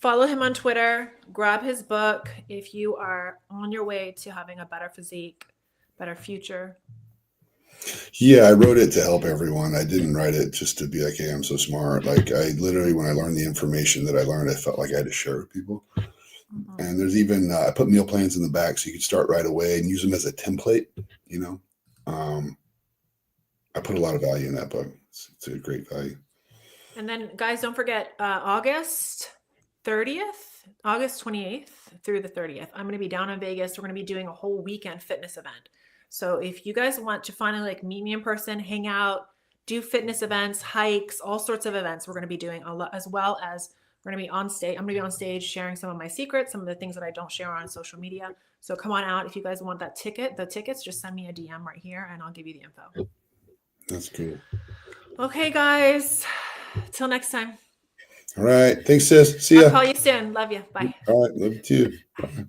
Follow him on Twitter, grab his book if you are on your way to having a better physique, better future. Yeah, I wrote it to help everyone. I didn't write it just to be like, hey, I'm so smart. Like I literally, when I learned the information that I learned, I felt like I had to share with people. Mhm. And there's even, I put meal plans in the back so you could start right away and use them as a template, you know. I put a lot of value in that book. It's a great value. And then, guys, don't forget August 30th, August 28th through the 30th. I'm going to be down in Vegas. We're going to be doing a whole weekend fitness event. So if you guys want to finally like meet me in person, hang out, do fitness events, hikes, all sorts of events, we're going to be doing a lot, as well as we're going to be on stage. I'm going to be on stage sharing some of my secrets, some of the things that I don't share on social media. So come on out. If you guys want the tickets, just send me a DM right here and I'll give you the info. That's cool. Okay, guys. Till next time. All right. Thanks, sis. See ya. I'll call you soon. Love you. Bye. All right. Love you too. Bye.